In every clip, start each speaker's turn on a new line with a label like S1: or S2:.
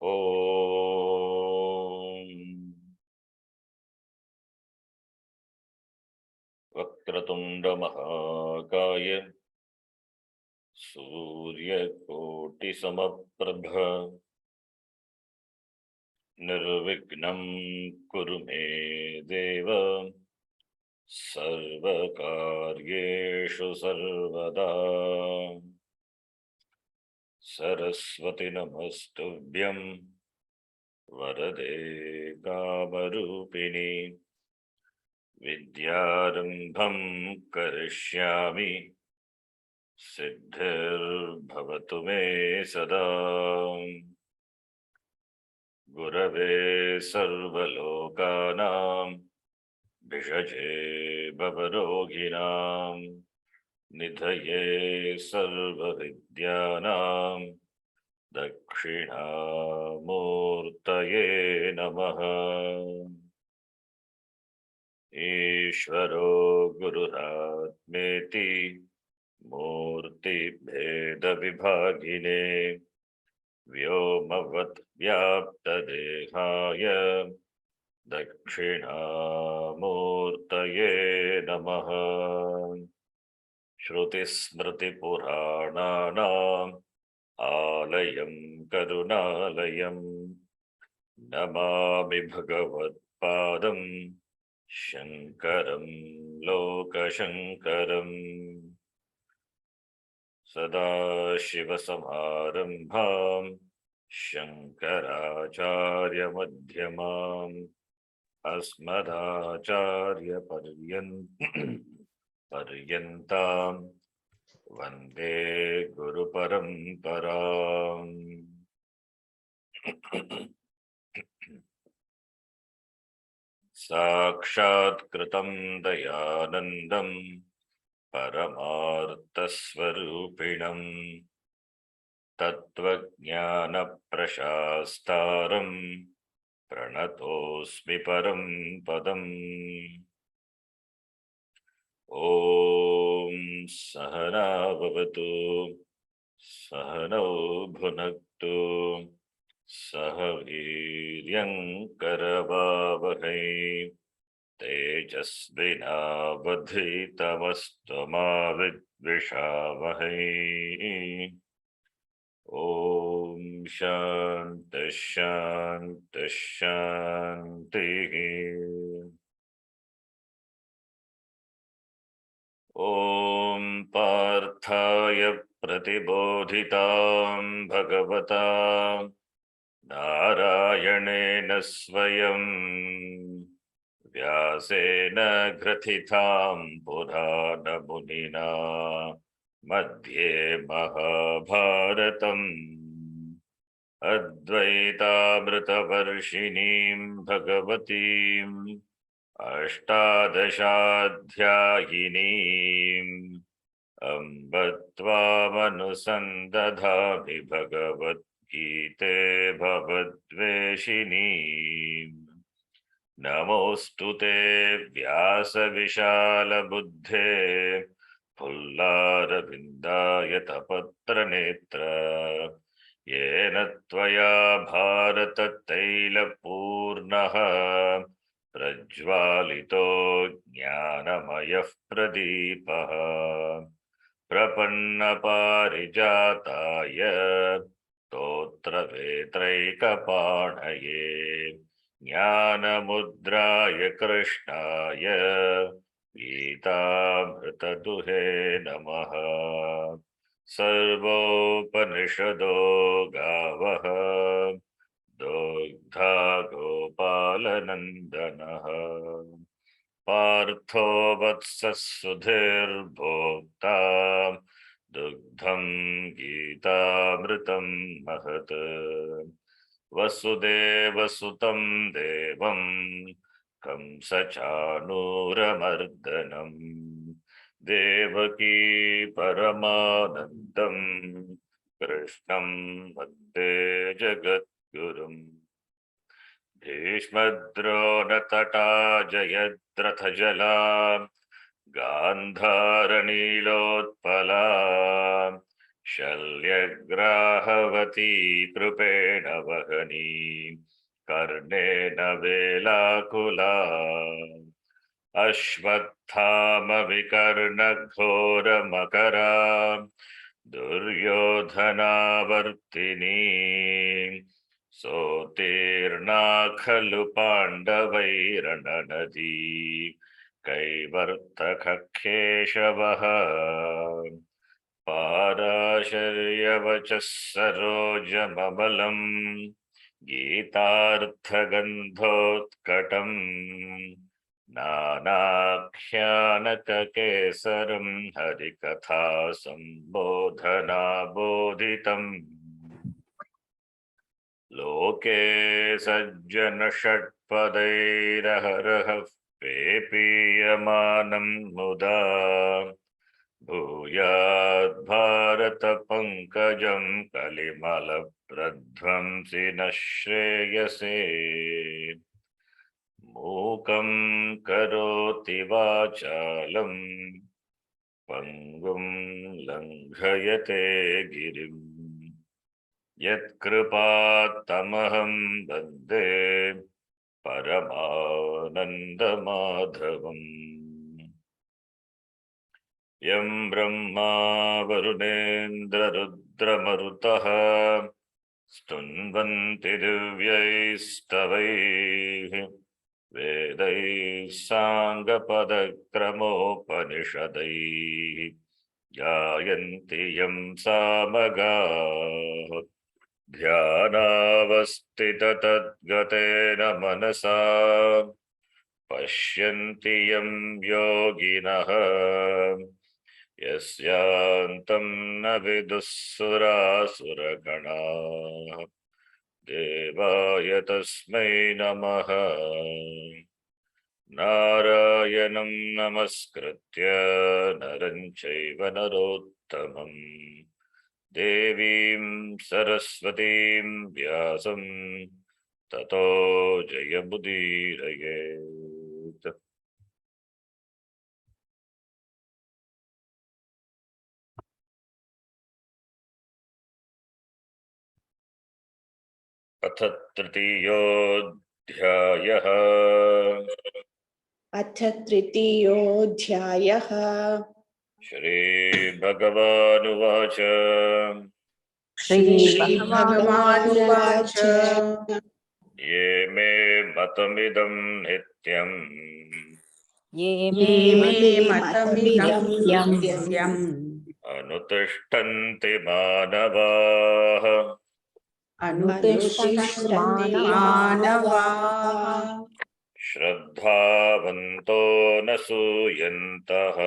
S1: ॐ वक्रतुण्डमहाकाय सूर्यकोटिसमप्रभ निर्विघ्नं कुरु मे देव सर्वकार्येषु सर्वदा। सरस्वती नमस्तुभ्यं वरदे कामरूपिणि विद्यारम्भं करिष्यामि सिद्धिर्भवतु मे सदा। गुरवे सर्वलोकानां भिषजे भवरोगिणां निधये सर्वविद्यानां दक्षिणामूर्तये नमः। ईश्वरो गुरुरात्मेति मूर्तिभेदविभागिने व्योमवत् व्याप्तदेहाय दक्षिणामूर्तये नमः। श्रुतिस्मृतिपुराणानाम् आलयं करुणालयं नमामि भगवत्पादं शङ्करं लोकशङ्करम्। सदाशिवसमारम्भां शङ्कराचार्यमध्यमाम् अस्मदाचार्यपर्यन्तां वन्दे गुरुपरम्पराम्। साक्षात्कृतं दयानन्दं परमार्थस्वरूपिणं तत्त्वज्ञानप्रशास्तारं प्रणतोऽस्मि परं पदम्। ॐ सहना भवतु सहनौ भुनक्तु सह वीर्यं करवावहै तेजस्विनावधीतमस्तु मा विद्विषावहै। ॐ शान्तिः शान्तिः शान्तिः। ॐ पार्थाय प्रतिबोधितां भगवता नारायणेन स्वयं व्यासेन ग्रथितां पुराणमुनिना मध्ये महाभारतम् अद्वैतामृतवर्षिणीं भगवतीम् अष्टादशाध्यायिनीम् अम्ब त्वामनुसन्दधामि भगवद्गीते भवद्वेषिणीम्। नमोऽस्तु ते व्यासविशालबुद्धे फुल्लारविन्दायतपत्रनेत्र येन त्वया भारततैलपूर्णः प्रज्वालितो ज्ञानमयः प्रदीपः प्रपन्नपारिजाताय स्तोत्रवेत्रैकपाणये ज्ञानमुद्राय कृष्णाय गीतामृतदुहे नमः। सर्वोपनिषदो गावः दुग्धा गोपालनन्दनः पार्थो वत्सः सुधीर्भोक्ता दुग्धं गीतामृतं महत्। वसुदेवसुतं देवं कंसचाणूरमर्दनं देवकी परमानन्दं कृष्णं वन्दे जगद्गुरुम्। भीष्मद्रोणतटा जयद्रथजला गान्धारनीलोत्पला शल्यग्राहवती कृपेण वहनी कर्णेन वेलाकुला अश्वत्थामविकर्णघोरमकरा दुर्योधनावर्तिनी सोत्तीर्णा खलु पाण्डवैरणनदी कैवर्तककेशवः पाराशर्यवचः सरोजममलम् गीतार्थगन्धोत्कटम् नानाख्यानककेसरं हरिकथा सम्बोधनाबोधितम् लोके सज्जनषट्पदैरहरः पेपीयमानं मुदा भूयाद्भारतपङ्कजं कलिमलप्रध्वंसि न श्रेयसे मूकं करोति वाचालं पङ्गुं लङ्घयते गिरिं यत्कृपात्तमहं वन्दे परमानन्दमाधवम् यं ब्रह्मा वरुणेन्द्ररुद्रमरुतः स्तुन्वन्ति दिव्यैस्तवैः वेदैः साङ्गपदक्रमोपनिषदैः गायन्ति यं सामगाः ध्यानावस्थिततद्गतेन मनसा पश्यन्ति यं योगिनः यस्यान्तं न विदुःसुरासुरगणाः देवाय तस्मै नमः नारायणं नमस्कृत्य नरं चैव नरोत्तमं देवीं सरस्वतीं व्यासं ततो जयमुदीरयेत्। अथ तृतीयोऽध्यायः।
S2: अथ तृतीयोऽध्यायः।
S1: श्रीभगवानुवाच
S3: श्रीभगवानुवाच
S1: ये मे मतमिदं नित्यम्
S3: ये मे मतमिदं नित्यम्
S1: अनुतिष्ठन्ति मानवाः
S3: अनुतिष्ठन्ति मानवाः
S1: श्रद्धावन्तो न सूयन्तः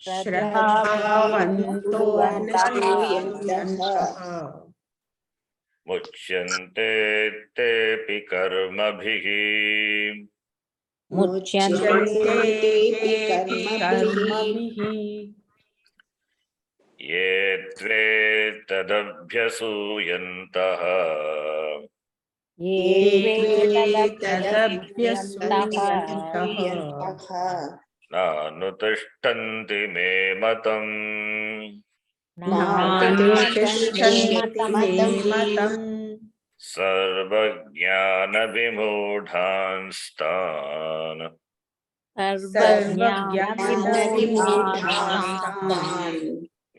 S3: श्रद्धावन्तो न सूयन्तः
S1: मुच्यन्ते तेऽपि कर्मभिः
S3: मुच्यन्ते तेऽपि कर्मभिः
S1: ये त्वेतदभ्यसूयन्तः
S3: तदभ्यसूयन्तः
S1: नानुतिष्ठन्ति मे मतम्
S3: नानुतिष्ठन्ति मे मतम्
S1: सर्वज्ञानविमूढांस्तान्
S3: सर्वज्ञानविमूढांस्तान्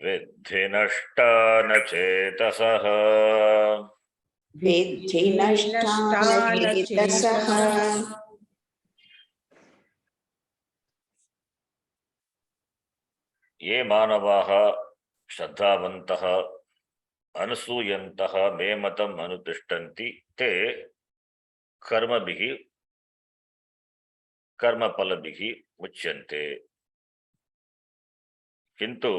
S1: विद्धि नष्टान चेतसः
S2: विद्धि नष्टान चेतसः।
S1: ये मानवाः श्रद्धावन्तः अनुसूयन्तः मे मतम् अनुतिष्ठन्ति ते कर्मभिः कर्मफलभिः मुच्यन्ते। किन्तु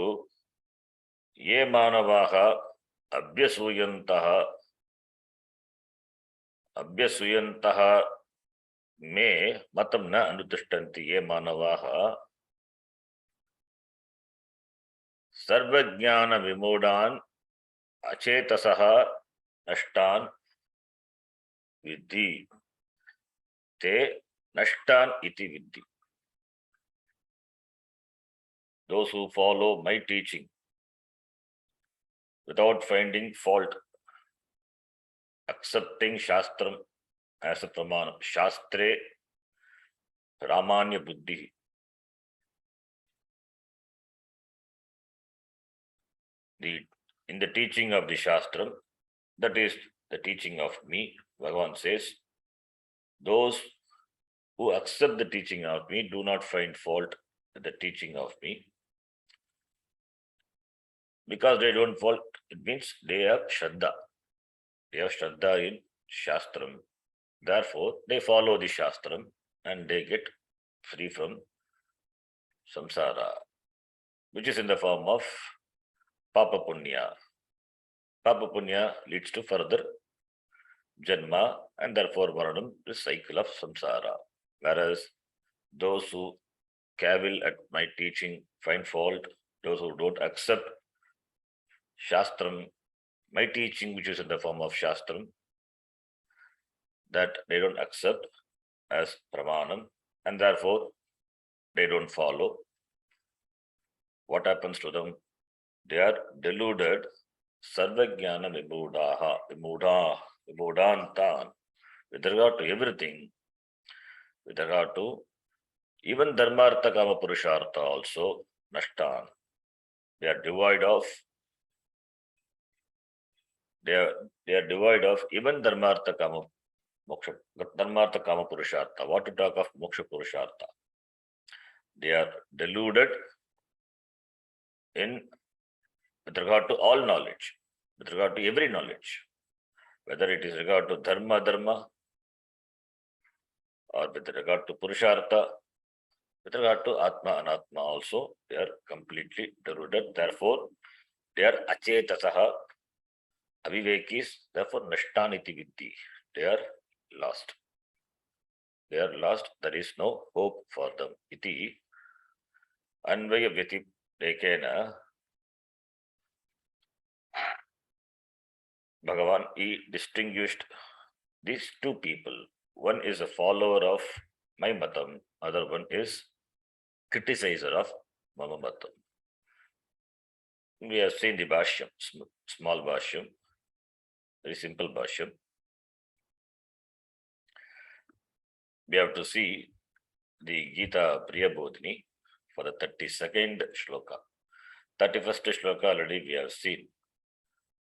S1: ये मानवाः अभ्यसूयन्तः मे मतं न अनुतिष्ठन्ति, ये मानवाः सर्वज्ञानविमूढान् अचेतसः नष्टान् विद्धि, ते नष्टान् इति विद्धि। Those who follow my teaching, without finding fault, accepting Shastram as a pramanam. Shastre Ramanya Buddhi. In the teaching of the Shastram, that is the teaching of me, Bhagavan says, those who accept the teaching of me do not find fault with the teaching of me. Because they don't fault, it means they have Shraddha. They have Shraddha in Shastram. Therefore, they follow the Shastram and they get free from samsara, which is in the form of Papa Punya. Papa Punya leads to further Janma and therefore Varanam, the cycle of samsara. Whereas those who cavil at my teaching, find fault, those who don't accept Shastram, my teaching, which is in the form of Shastram, that they don't accept as Pramanam, and therefore they don't follow. What happens to them? They are deluded, Sarvajnana Vimudhantan, with regard to everything, with regard to even Dharmartha Kama Purushartha also, Nashtan. They are devoid of even Dharmartha Kama Moksha, Dharmartha Kama Purushartha. What to talk of Moksha Purushartha? They are deluded with regard to all knowledge, with regard to every knowledge, whether it is regard to Dharma, or with regard to Purushartha, with regard to Atma, Anatma also, they are completely deluded. Therefore, they are Achetasaha, Avivekis, therefore Nashtaniti Viddhi. They are lost. They are lost. There is no hope for them. Iti Anvaya Vyati Dekena. Bhagavan, he distinguished these two people. One is a follower of my matam, other one is criticizer of mama matam. We have seen the Bhashyam, small Bhashyam, very simple Bhashyam. We have to see the Gita Priya Bodhini for the 32nd shloka. 31st shloka already we have seen.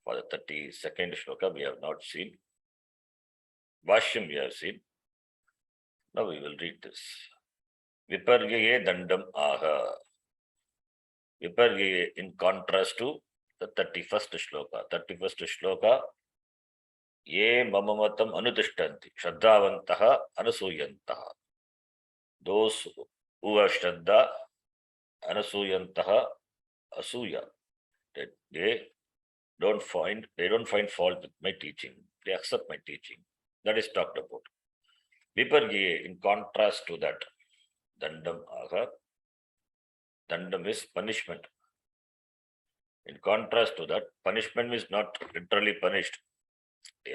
S1: For the 32nd shloka we have not seen. Bhashyam we have seen. Now we will read this. Viparyaye dandam aha. Viparyaye, in contrast to the 31st shloka. 31st shloka, ye mamamatam anutishtanti, shraddhavantaha anasuyantaha. Those who have shraddha, anasuyantaha, asuya, they don't find fault with my teaching. They accept my teaching. That is talked about. Viparyaye, in contrast to that, dandam aha. Dandam is punishment. In contrast to that, punishment is not literally punished. They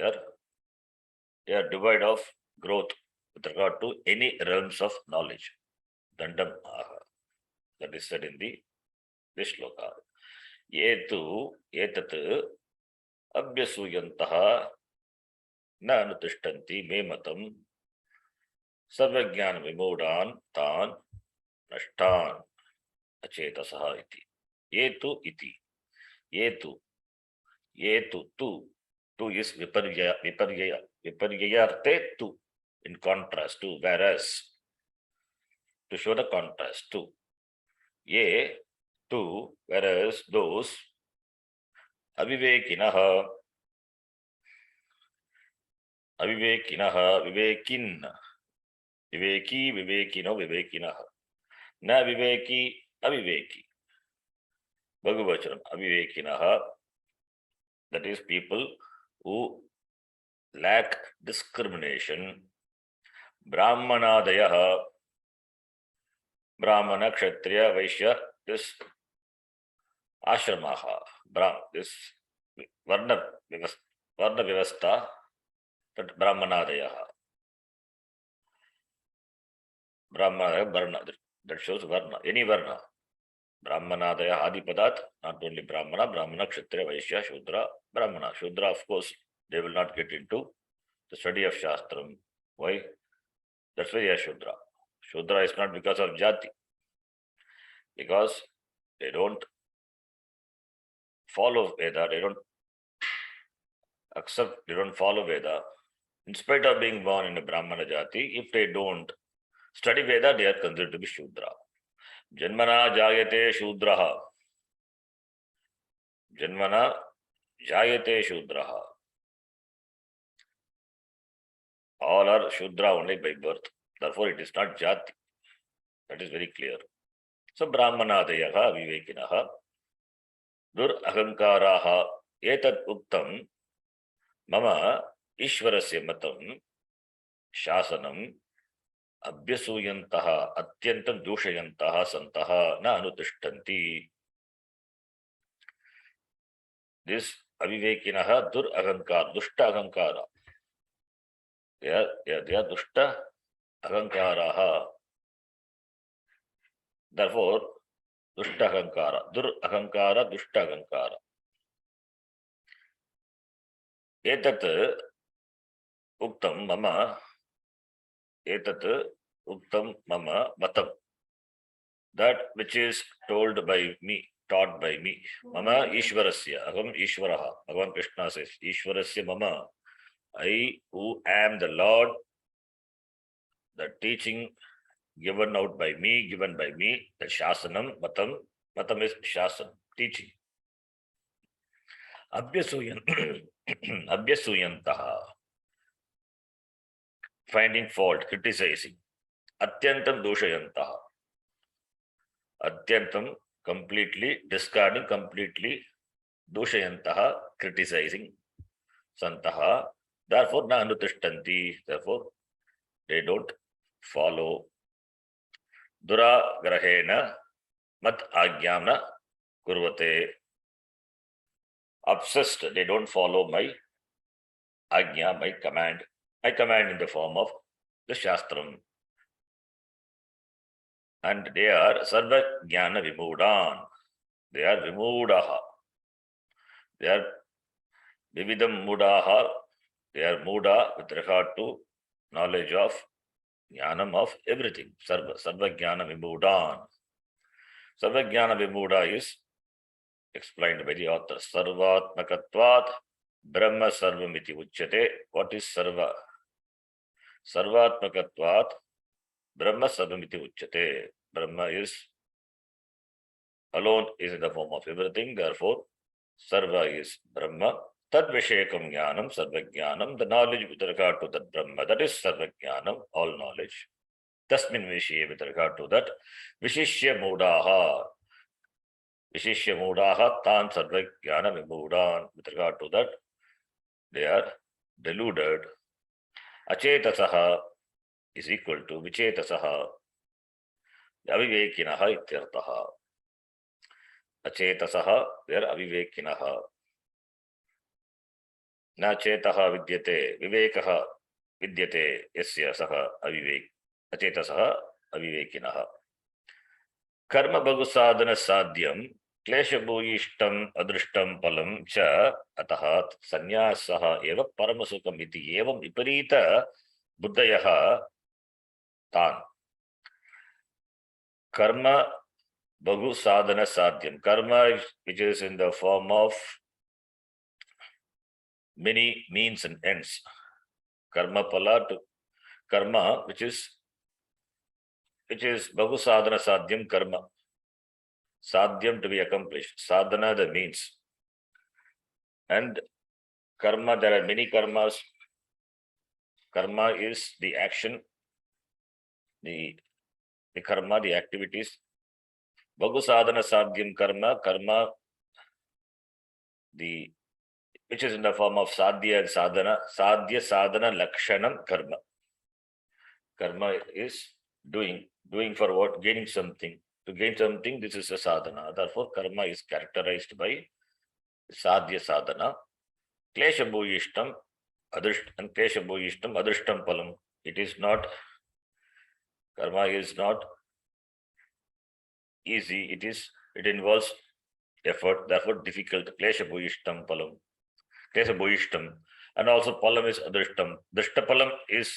S1: are devoid of growth with regard to any realms of knowledge. Dandam aha. That is said in this shloka. Yetu etat abhyasuyantaha na anutishtanti me matam sarvajnana vimodhan tan nashtan achetasaha iti. Yetu iti. Yetu tu is viparyayarte tu, in contrast to, whereas, to show the contrast to. Ye tu, whereas those avivekinaha vivekin, viveki vivekino vivekinaha, na viveki aviveki. Bhagavachanam, avivekinaha, that is people who lack discrimination. Brahmanadayaha, Brahmana, Kshatriya, Vaishya, this ashramaha, this Varna Vyavastha, that Brahmanadayaha. Brahmana, Varna, that shows Varna, any Varna. Brahmanadaya Adipadat, not only Brahmana, Brahmana, Kshatriya, Vaishya, Shudra, Brahmana. Shudra, of course, they will not get into the study of Shastram. Why? That's why they are Shudra. Shudra is not because of Jati, because they don't follow Veda, they don't accept, they don't follow Veda. In spite of being born in a Brahmana Jati, if they don't study Veda, they are considered to be Shudra. Janmana Jayate Shudraha. Janmana Jayate Shudraha. All are Shudra only by birth. Therefore, it is not Jati. That is very clear. So, Brahmanadayaha Vivekinaha Dur Ahankaraha Etat Uktam Mama Ishvarasya Matam Shasanam Abhyasuyantaha Atyantam Dushayantaha Santaha Na Anutishtanti. This Avivekinaha Dur Ahankara, Dushta Ahankara. They are Dushta Ahankaraha. Therefore, Dushta Ahankara, Dur Ahankara, Dushta Ahankara. Etat Uktam Mama, Etat Uktam Mama Matam. That which is told by me, taught by me. Mama Ishvarasya, Aham Ishvaraha. Bhagavan Krishna says, Ishvarasya Mama. I who am the Lord, the teaching given out by me, the Shasanam, Matam is Shasan, teaching. Abhyasuyantaha, finding fault, criticizing. Atyantam Dushayantaha, Atyantam, completely, discarding, completely. Dushayantaha, criticizing. Santaha, therefore, na anutishtanti, therefore, they don't follow. Dura grahena mat agyamna kurvate. Obsessed, they don't follow my agya, my command. I command in the form of the Shastram. And they are sarva jnana vimudan. They are vimudaha. They are vividam mudaha. They are muda with regard to knowledge of jnanam of everything. Sarva jnana vimudan. Sarva jnana vimuda is explained by the author. Sarvatmakatvat Brahma Sarvamiti Uchyate. What is Sarva? Sarvatmakatvat Brahma Sarvamiti Uchyate. Brahma is alone, is in the form of everything. Therefore, Sarva is Brahma. Tad Vishekam Jnanam, Sarva Jnanam. The knowledge with regard to that Brahma, that is Sarva Jnanam, all knowledge. Tasmin Vishye, with regard to that, Vishishya Mudaha. Vishishya Mudaha Tan Sarva Jnana Vimudan. With regard to that, they are deluded. Achetasaha is equal to Vichetasaha. Avivekinaha ityartaha. Achetasaha, they are Avivekinaha. Na chetaha vidyate, vivekaha vidyate, yasya saha avivek. Achetasaha avivekinaha. Karma bhagusadana sadhyam kleshabhuyishtam adrishtam palam cha atahat sanyasaha eva paramasukam iti evam viparita buddhayaha tan. Karma bhagusadana sadhyam. Karma which is in the form of many means and ends. Karma pala to karma which is Bhagu Sadhana Sadhyam Karma. Sadhyam to be accomplished. Sadhana the means. And karma, there are many karmas. Karma is the action, the karma, the activities. Bhagu Sadhana Sadhyam Karma, which is in the form of Sadhya and Sadhana. Sadhya Sadhana Lakshanam Karma. Karma is doing for what? Gaining something. To gain something, this is a sadhana. Therefore, karma is characterized by sadhya sadhana. Klesha bhuyishtam and klesha bhuyishtam adrishtam palam. It is not, karma is not easy. It It involves effort, therefore difficult. Klesha bhuyishtam palam. Klesha bhuyishtam. And also palam is adrishtam. Drishtapalam is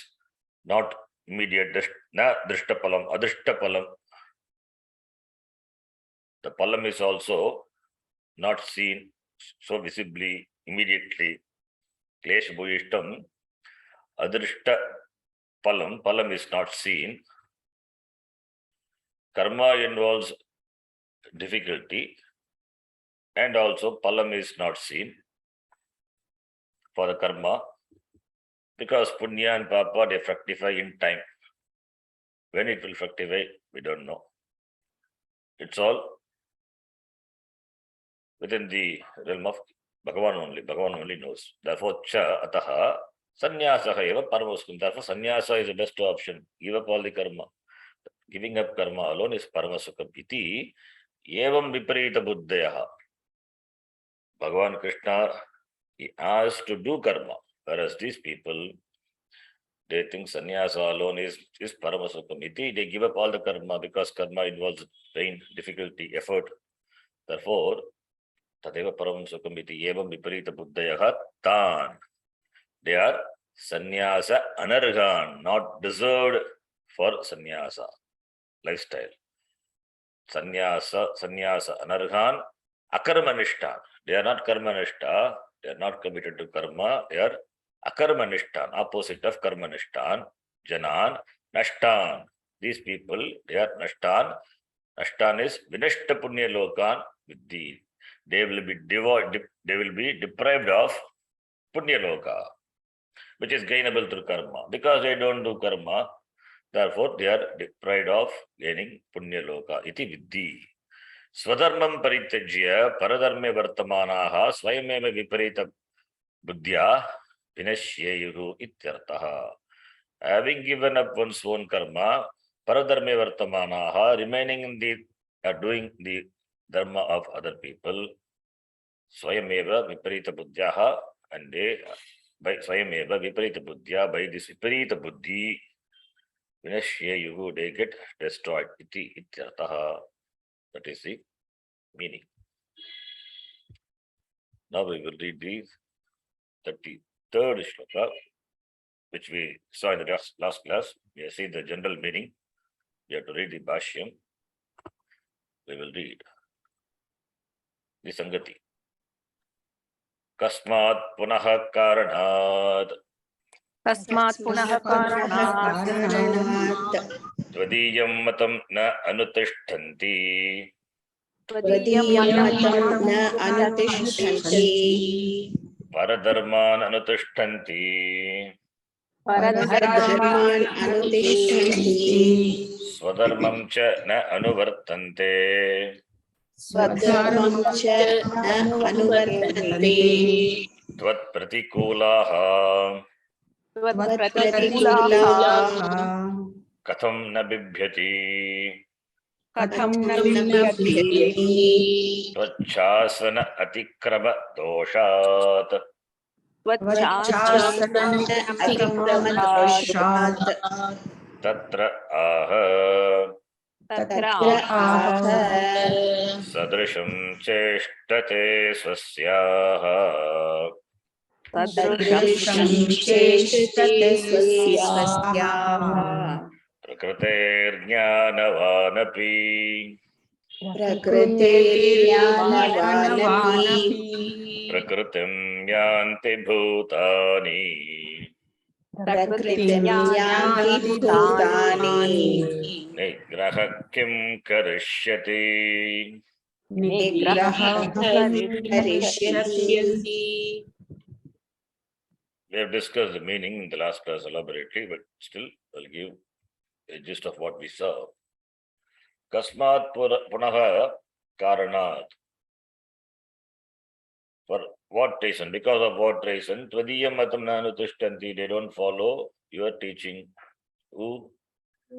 S1: not immediate. Na drishtapalam, adrishtapalam. The palam is also not seen so visibly immediately. Klesha bhuyishtam, adrishta palam. Palam is not seen. Karma involves difficulty, and also palam is not seen for the karma, because punya and papa, they fructify in time. When it will fructify, we don't know. It's all within the realm of Bhagavan only. Bhagavan only knows. Therefore, cha ataha sannyasa eva paramasukam. Therefore, sannyasa is the best option. Give up all the karma. Giving up karma alone is paramasukam. Iti evam viparita buddhayaha. Bhagavan Krishna, he asked to do karma, whereas these people, they think sannyasa alone is paramasukam. Iti, they give up all the karma because karma involves pain, difficulty, effort. Therefore, tadeva paramasukam iti evam viparita buddhayaha tan. They are sannyasa anarghan, not deserved for sannyasa lifestyle. Sannyasa anarghan akarmanishta. They are not karmanishta. They are not committed to karma. They are akarmanishtan, opposite of karmanishtan. Janan, nashtan. These people, they are nashtan. Nashtan is vinashta punya lokan viddhi. They will be deprived of punya loka, which is gainable through karma. Because they don't do karma, therefore they are deprived of gaining punya loka. Iti viddhi. Swadharmam parityajya paradharme vartamanaha swayameva viparita buddhya vinashyeyuhu ityartaha. Having given up one's own karma, paradharme vartamanaha, remaining in the doing the dharma of other people, swayameva viparita buddhyaha, and they by swayameva viparita buddhya, by this viparita buddhi, vinashyeyuhu, they get destroyed. Iti ityartaha. That is the meaning. Now we will read the 33rd shloka, which we saw in the last class. We have seen the general meaning. We have to read the bhashyam. We will read the sangati. Kasmat punaha karanad.
S2: तस्मात् पुनः कारणात्
S1: Tvadiyam matam na anutishtanti.
S2: त्वदीयं मतं न अनुतिष्ठन्ति
S1: Paradharman anutishtanti.
S2: परधर्मान् अनुतिष्ठन्ति
S1: Swadharmam cha na anuvartante.
S2: स्वधर्मं च न अनुवर्तन्ते
S1: Tvat pratikulaha.
S2: त्वत्प्रतिकूलाः
S1: Katham na bibhyati.
S3: कथं न
S2: न
S3: विद्यते
S2: विद्यते
S1: Tvachasana atikrama doshat.
S2: त्वच्चासनं अतिक्रमदोषात्
S1: Tatra aha.
S2: तत्र
S3: आह
S1: Sadrisham cheshtate swasyaha.
S2: सदृशं चेष्टते स्वस्याः
S1: Prakriter jnanavanapi.
S2: प्रकृतेर्ज्ञानवानपि
S1: Prakritim yanti bhutani.
S2: प्रकृतिं यान्ति भूतानि
S1: Nigraha kim karishyati.
S2: निग्रहः करिष्यति
S1: We have discussed the meaning in the last class elaborately, but still I'll give a gist of what we saw. Kasmat punaha karanat. For what reason? Because of what reason? Tvadiyam matam na anutishtanti. They don't follow your teaching. Who?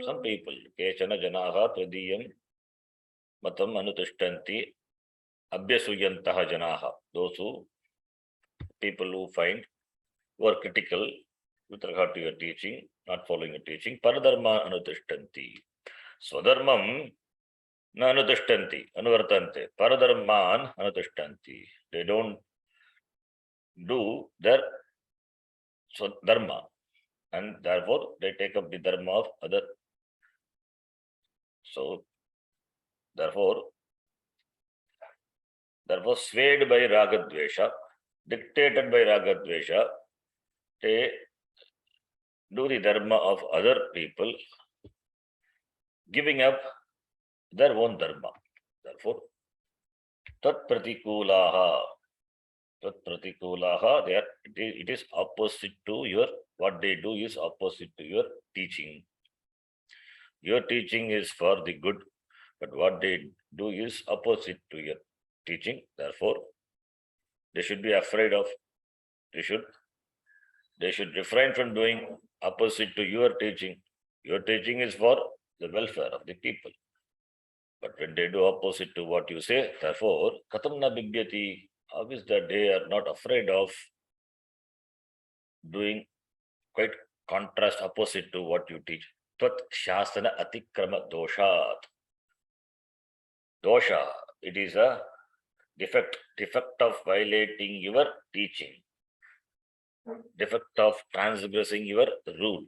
S1: Some people. Kechana janaha tvadiyam matam anutishtanti. Abhyasuyantaha janaha. Those who, people who find, who are critical with regard to your teaching, not following your teaching. Paradharma anutishtanti. Swadharmam na anutishtanti, anuvartante, paradharman anutishtanti. They don't do their dharma, and therefore they take up the dharma of other. So therefore swayed by ragadvesha, dictated by ragadvesha, they do the dharma of other people, giving up their own dharma. Therefore, tat pratikulaha, they are, it is opposite to your, what they do is opposite to your teaching. Your teaching is for the good, but what they do is opposite to your teaching. Therefore, they should be afraid of, they should refrain from doing opposite to your teaching. Your teaching is for the welfare of the people. But when they do opposite to what you say, therefore, katam na bibhyati, how is that they are not afraid of doing quite contrast opposite to what you teach? Tvat shasana atikrama doshat. Dosha, it is a defect of violating your teaching, defect of transgressing your rule.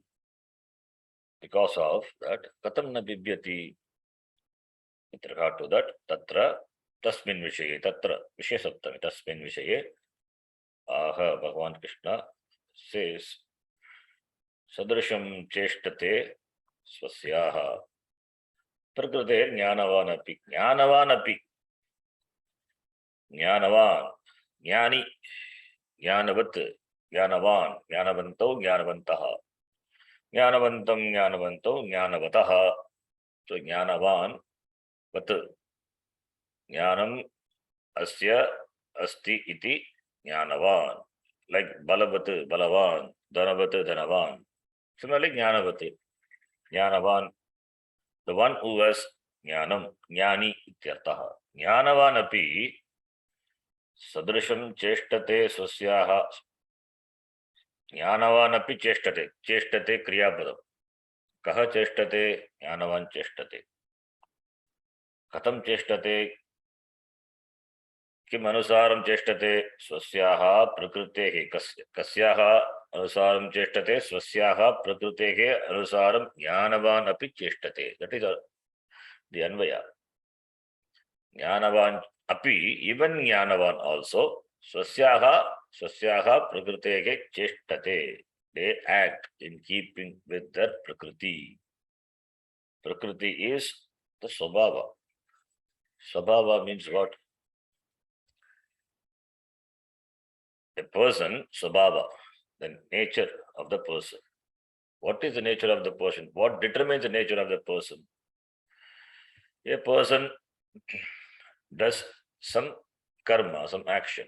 S1: Because of that, katam na bibhyati, with regard to that, tatra tasmin vishaye, tatra vishaya saptami, tasmin vishaye, aha, Bhagavan Krishna says, sadrisham cheshtate swasyaha prakrite jnanavan api, jnanavan, jnani, jnanavat, jnanavan, jnanavanto, jnanavantaha, jnanavantam, jnanavanto, jnanavataha. So jnanavan, vat, jnanam asya asti iti jnanavan. Like balavat, balavan, dhanavat, dhanavan. Similarly, jnanavat, jnanavan, the one who has jnanam, jnani ityartaha. Jnanavan api sadrisham cheshtate swasyaha. Jnanavan api cheshtate. Cheshtate kriyapadam. Kaha cheshtate? Jnanavan cheshtate. Katham cheshtate? किम अनुसारं चेष्टते स्वस्याः प्रकृतेः कस्याः अनुसारं चेष्टते स्वस्याः प्रकृतेः अनुसारं ज्ञानवान् अपि चेष्टते. That is the अन्वय. ज्ञानवान् अपि, even ज्ञानवान् also, स्वस्याः प्रकृतेः चेष्टते. They act in keeping with their prakriti. Prakriti is the swabhava. Swabhava means what? A person, swabhava, the nature of the person. What is the nature of the person? What determines the nature of the person? A person does some karma, some action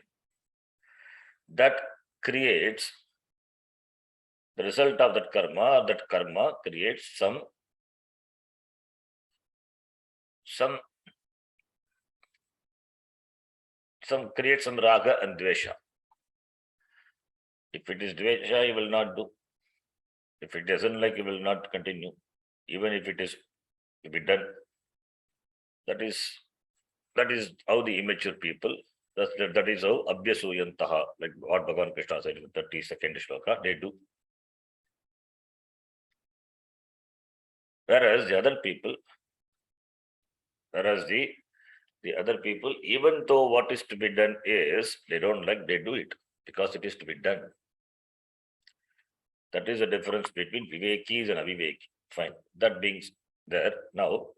S1: that creates the result of that karma creates some raga and dvesha. If it is dvesha, you will not do. If it doesn't like, you will not continue. Even if it is to be done. That is how the immature people, that is how abhyasuyantaha, like what Bhagavan Krishna said in the 32nd shloka, they do. Whereas the other people, even though what is to be done is, they don't like, they do it because it is to be done. That is the difference between vivekis and aviveki. Fine. That being there, now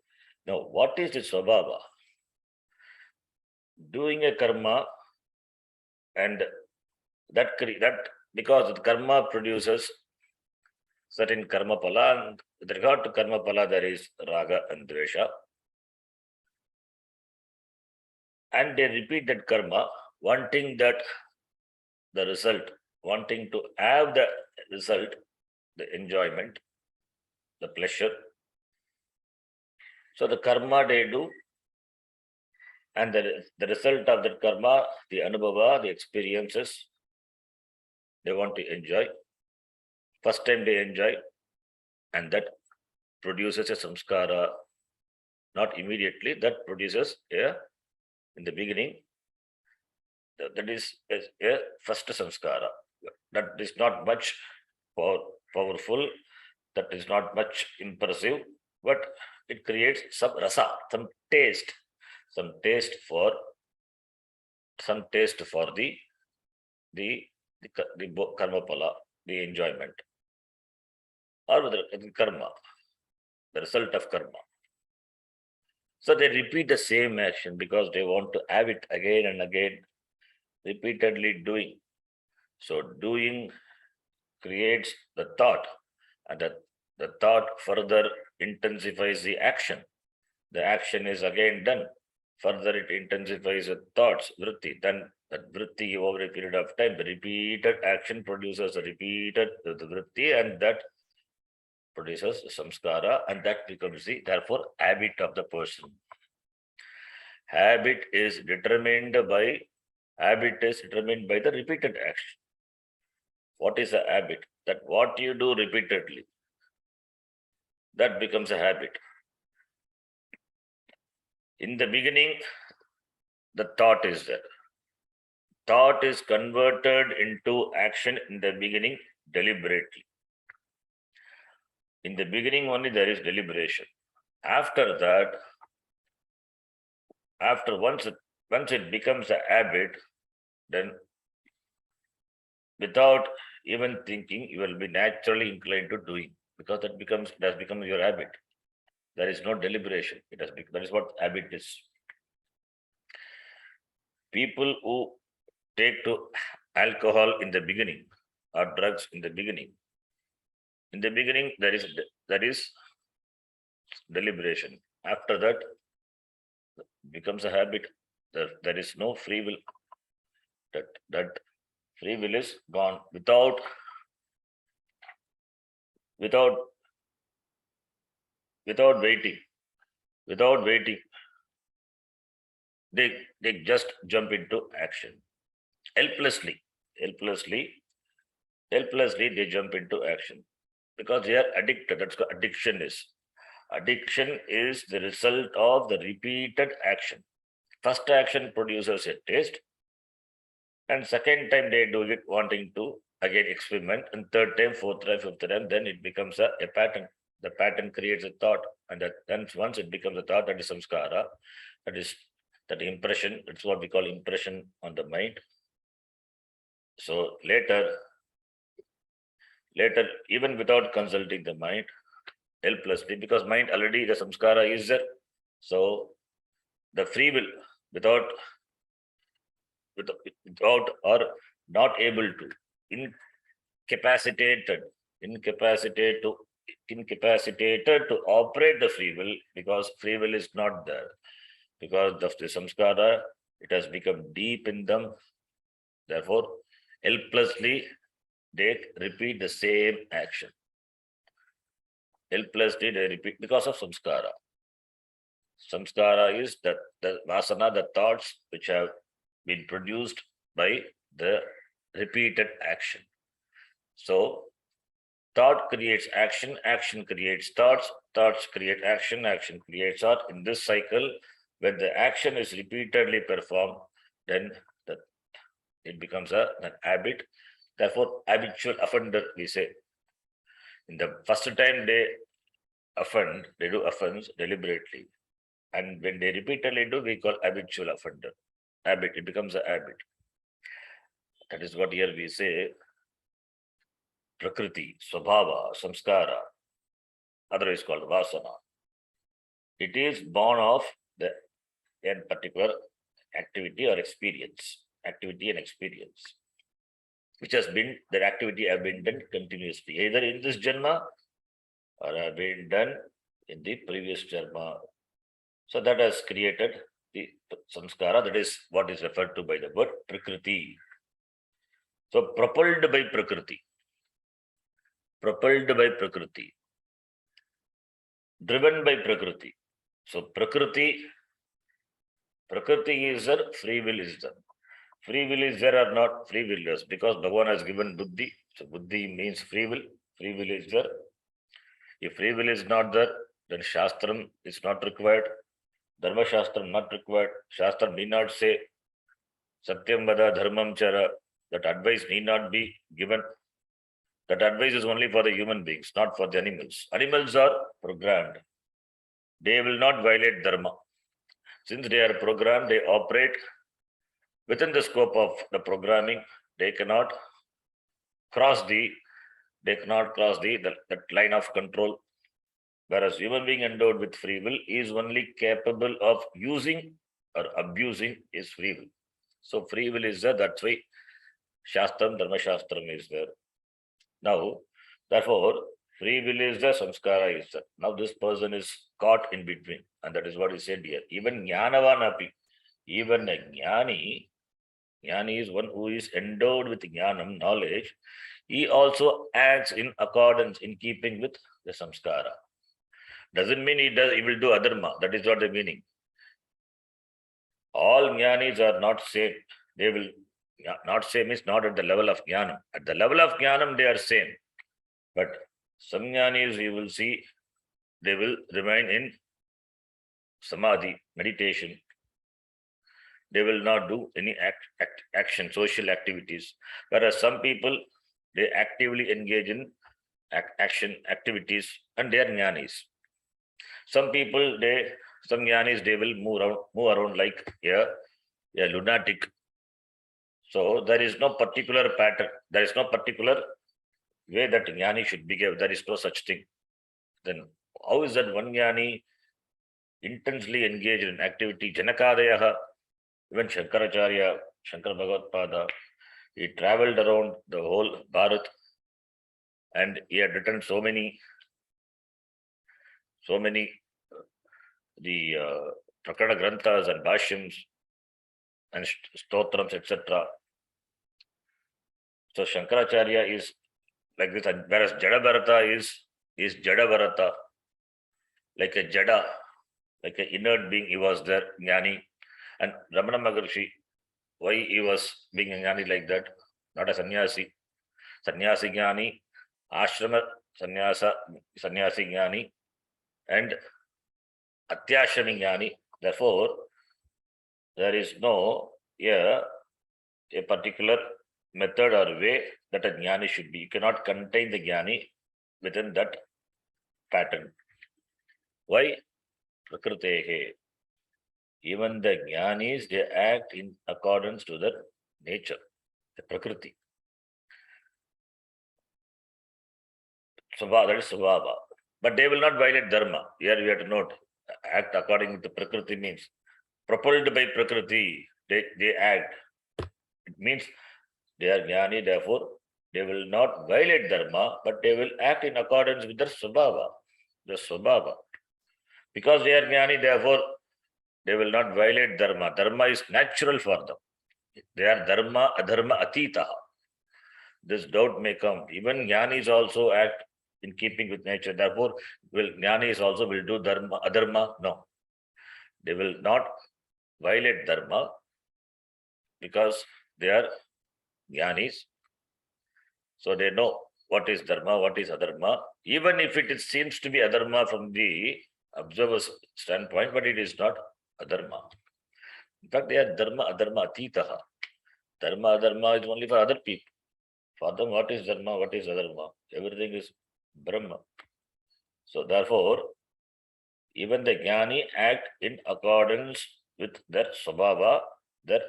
S1: what is the swabhava? Doing a karma, and that because the karma produces certain karma pala, and with regard to karma pala, there is raga and dvesha. And they repeat that karma, wanting that the result, wanting to have the result, the enjoyment, the pleasure. So the karma they do, and the result of that karma, the anubhava, the experiences, they want to enjoy. First time they enjoy, and that produces a samskara. not immediately, that produces in the beginning, that is a first samskara. That is not much powerful, that is not much impressive, but it creates some rasa, some taste for the karma pala, the enjoyment, or the karma, the result of karma. So they repeat the same action because they want to have it again and again, repeatedly doing. So doing creates the thought, and the thought further intensifies the action. The action is again done. Further, it intensifies the thoughts, vritti. Then that vritti over a period of time, the repeated action produces a repeated the vritti, and that produces samskara, and that becomes the therefore habit of the person. Habit is determined by the repeated action. What is a habit? That what you do repeatedly, that becomes a habit. In the beginning, the thought is there. Thought is converted into action in the beginning deliberately. In the beginning only there is deliberation. After that, once it becomes a habit, then without even thinking, you will be naturally inclined to doing, because it has become your habit. There is no deliberation. That is what habit is. People who take to alcohol in the beginning or drugs in the beginning there is deliberation. After that, becomes a habit. There is no free will. That free will is gone without waiting. They just jump into action helplessly. They jump into action because they are addicted. That's what addiction is. Addiction is the result of the repeated action. First action produces a taste, and second time they do it wanting to again experiment, and third time, fourth time, fifth time, then it becomes a pattern. The pattern creates a thought, and then once it becomes a thought, that is samskara. That impression. It's what we call impression on the mind. So later, even without consulting the mind, helplessly, because mind already the samskara is there. So the free will, without or not able to, incapacitated to operate the free will, because free will is not there, because of the samskara, it has become deep in them. Therefore, helplessly they repeat the same action. Helplessly they repeat because of samskara. Samskara is the vasana, the thoughts which have been produced by the repeated action. So thought creates action, action creates thoughts, thoughts create action, action creates thought. In this cycle, when the action is repeatedly performed, then it becomes an habit. Therefore, habitual offender, we say. In the first time they do offense deliberately. And when they repeatedly do, we call habitual offender. Habit, it becomes a habit. That is what here we say, prakriti, swabhava, samskara, otherwise called vasana. It is born of a particular activity and experience, which has been, that activity have been done continuously, either in this janma or have been done in the previous janma. So that has created the samskara. That is what is referred to by the word prakriti. So propelled by prakriti, driven by prakriti. So prakriti is there, free will is there. Free will is there or not? Free will is, because Bhagavan has given buddhi. So buddhi means free will. Free will is there. If free will is not there, then shastram is not required. Dharma Shastra not required. Shastra need not say Satyam Vada Dharmam Chara. That advice need not be given. That advice is only for the human beings, not for the animals. Animals are programmed. They will not violate Dharma. Since they are programmed, they operate within the scope of the programming. They cannot cross the that line of control. Whereas human being endowed with free will is only capable of using or abusing his free will. So free will is there. That's why Shastram, Dharma Shastram is there. Now, therefore, free will is the samskara is there. Now this person is caught in between, and that is what he said here. Even jnanavan api, even a jnani is one who is endowed with jnanam, knowledge. He also acts in accordance, in keeping with the samskara. Doesn't mean he will do adharma. That is not the meaning. All jnanis are not same. They will not same is not at the level of jnanam. At the level of jnanam, they are same. But some jnanis you will see, they will remain in samadhi, meditation. They will not do any action, social activities. Whereas some people, they actively engage in action activities, and they are jnanis. Some people, some jnanis, they will move around like a lunatic. So there is no particular pattern. There is no particular way that jnani should behave. There is no such thing. Then how is that one jnani intensely engaged in activity? Janakadayaha, even Shankaracharya, Shankar Bhagavad, he traveled around the whole Bharat, and he had written so many the Prakarana Granthas and Bhashyams and Stotrams, etc. So Shankaracharya is like this, whereas Jada is Jada Bharata, like a Jada, like an inert being, he was there, Jnani. And Ramana Maharshi, why he was being a Jnani like that? Not a sannyasi. Sannyasi Jnani, Ashrama sannyasi Jnani, and Atyashrami Jnani. Therefore, there is no a particular method or way that a Jnani should be. You cannot contain the Jnani within that pattern. Why? Prakritehe. Even the Jnanis, they act in accordance to their nature, the Prakriti. That is Svabha. But they will not violate Dharma. Here we have to note, act according to Prakriti means propelled by Prakriti, they act. It means they are Jnani, therefore they will not violate Dharma, but they will act in accordance with their Svabha, the Svabha. Because they are Jnani, therefore they will not violate Dharma. Dharma is natural for them. They are Dharma, Adharma, Atitaha. This doubt may come. Even Jnanis also act in keeping with nature. Therefore, Jnanis also will do Dharma, Adharma? No. They will not violate Dharma because they are Jnanis. So they know what is Dharma, what is Adharma. Even if it seems to be Adharma from the observer's standpoint, but it is not Adharma. In fact, they are Dharma, Adharma, Atitaha. Dharma, Adharma is only for other people. For them, what is Dharma, what is Adharma? Everything is Brahma. So therefore, even the Jnani act in accordance with their Svabhava, their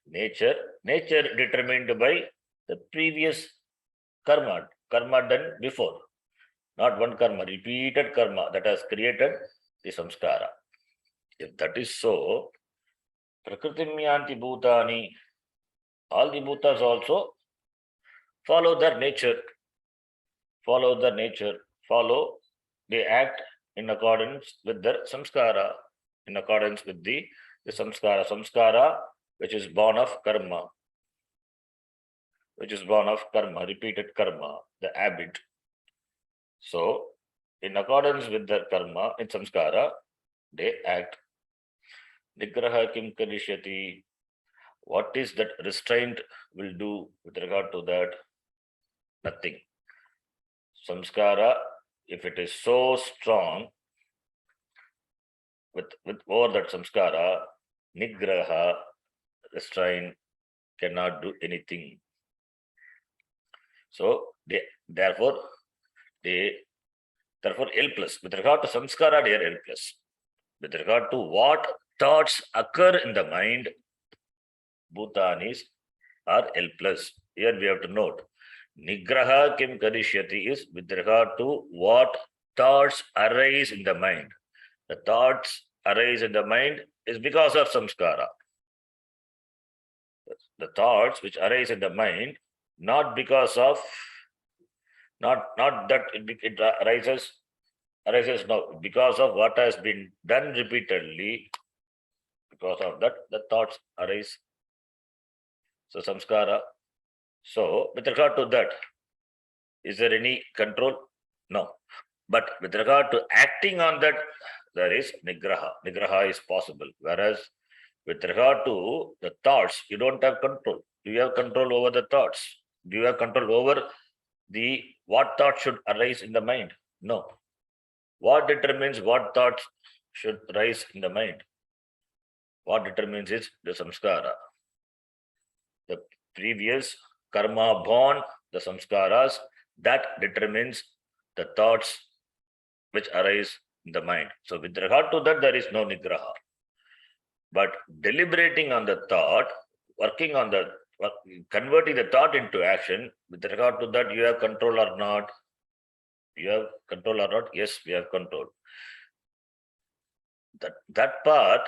S1: nature determined by the previous karma done before. Not one karma, repeated karma that has created the samskara. If that is so, Prakritim yanti bhutani, all the bhutas also follow their nature, they act in accordance with their samskara, in accordance with the samskara which is born of karma, repeated karma, the habit. So, in accordance with their karma, in samskara, they act. Nigraha kim karishyati. What is that restraint will do with regard to that? Nothing. Samskara, if it is so strong, with over that samskara, nigraha, restraint, cannot do anything. So therefore helpless. With regard to samskara, they are helpless. With regard to what thoughts occur in the mind, bhutanis are helpless. Here we have to note, nigraha kim karishyati is with regard to what thoughts arise in the mind. The thoughts arise in the mind is because of samskara. The thoughts which arise in the mind, not because of, not that it arises now, because of what has been done repeatedly. Because of that, the thoughts arise. So samskara. So with regard to that, is there any control? No. But with regard to acting on that, there is nigraha. Nigraha is possible. Whereas with regard to the thoughts, you don't have control. Do you have control over the thoughts? Do you have control over the what thought should arise in the mind? No. What determines what thoughts should rise in the mind? What determines is the samskara. The previous karma born, the samskaras, that determines the thoughts which arise in the mind. So with regard to that, there is no nigraha. But deliberating on the thought, working on the, converting the thought into action, with regard to that, you have control or not? You have control or not? Yes, we have control. That part,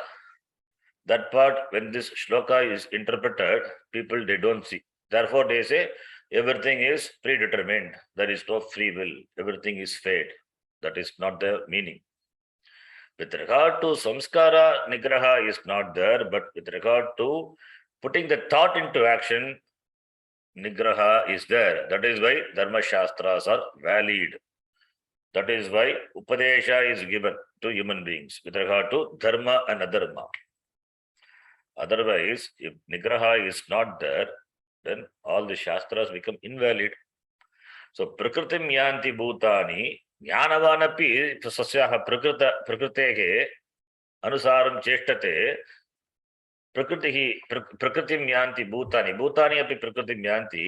S1: when this shloka is interpreted, people, they don't see. Therefore, they say everything is predetermined. There is no free will. Everything is fate. That is not the meaning. With regard to samskara, nigraha is not there, but with regard to putting the thought into action, nigraha is there. That is why dharma shastras are valid. That is why upadesha is given to human beings with regard to dharma and adharma. Otherwise, if nigraha is not there, then all the shastras become invalid. So prakritim yanti bhutani jnanavanapi sasyaha prakritehe अनुसारं चेष्टते प्रकृतिः प्रकृतिं यान्ति भूतानि अपि प्रकृतिं यान्ति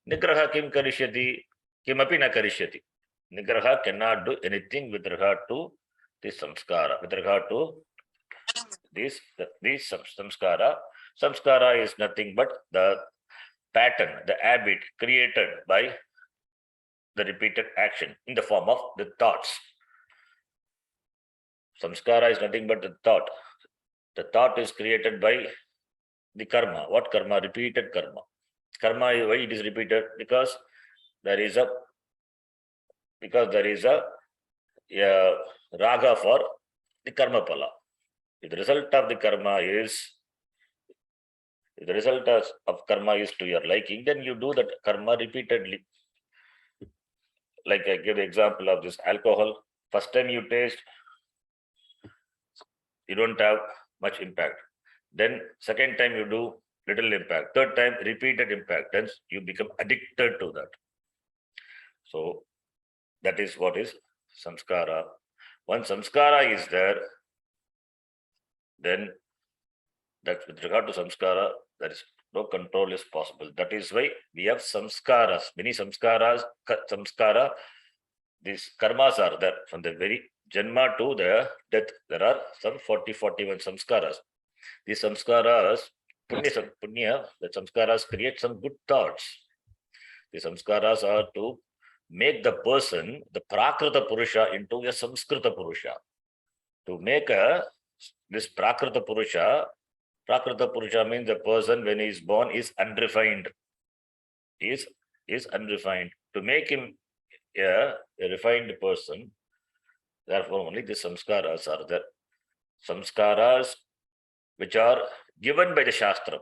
S1: निग्रहः किं करिष्यति किमपि न करिष्यति निग्रहः cannot do anything with regard to this samskara with regard to this samskara is nothing but the pattern, the habit created by the repeated action in the form of the thoughts. Samskara is nothing but the thought. The thought is created by the karma. What karma? Repeated karma. Karma, why it is repeated? Because there is a raga for the karma pala. If the result of the karma is to your liking, then you do that karma repeatedly. Like I give the example of this alcohol. First time you taste, you don't have much impact. Then second time you do little impact. Third time repeated impact. Then you become addicted to that. So that is what is samskara. Once samskara is there, then that with regard to samskara, there is no control is possible. That is why we have samskaras. Many samskara, these karmas are there from the very janma to the death. There are some 41 samskaras. These samskaras, punya, the samskaras create some good thoughts. The samskaras are to make the person, the prakrita purusha, into a samskrita purusha. To make this prakrita purusha means the person when he is born is unrefined. Is unrefined. To make him a refined person, therefore only the samskaras are there. Samskaras which are given by the Shastra.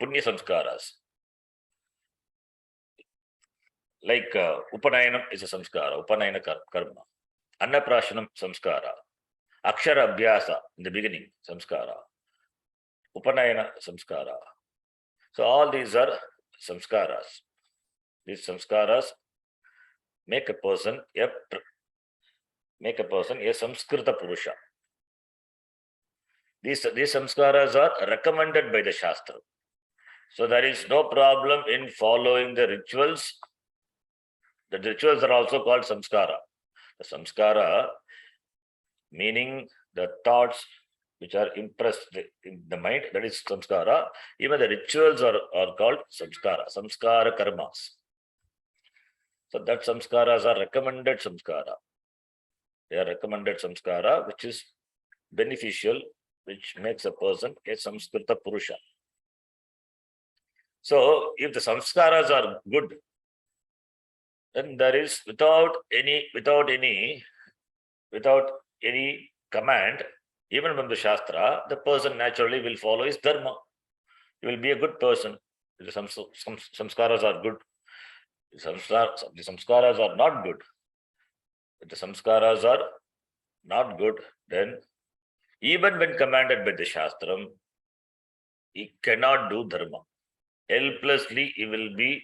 S1: Punya samskaras. Like Upanayanam is a samskara, Upanayana karma. Annaprashanam samskara. Akshara abhyasa in the beginning, samskara. Upanayana samskara. So all these are samskaras. These samskaras make a person make a person a Samskrita Purusha. These samskaras are recommended by the Shastra. So there is no problem in following the rituals. The rituals are also called samskara. The samskara, meaning the thoughts which are impressed in the mind, that is samskara. Even the rituals are called samskara, samskara karmas. So that samskaras are recommended samskara. They are recommended samskara, which is beneficial, which makes a person a Samskrita Purusha. So if the samskaras are good, then there is without any command, even from the Shastra, the person naturally will follow his dharma. He will be a good person. If the samskaras are good, the samskaras are not good. If the samskaras are not good, then even when commanded by the Shastram, he cannot do dharma. Helplessly, he will be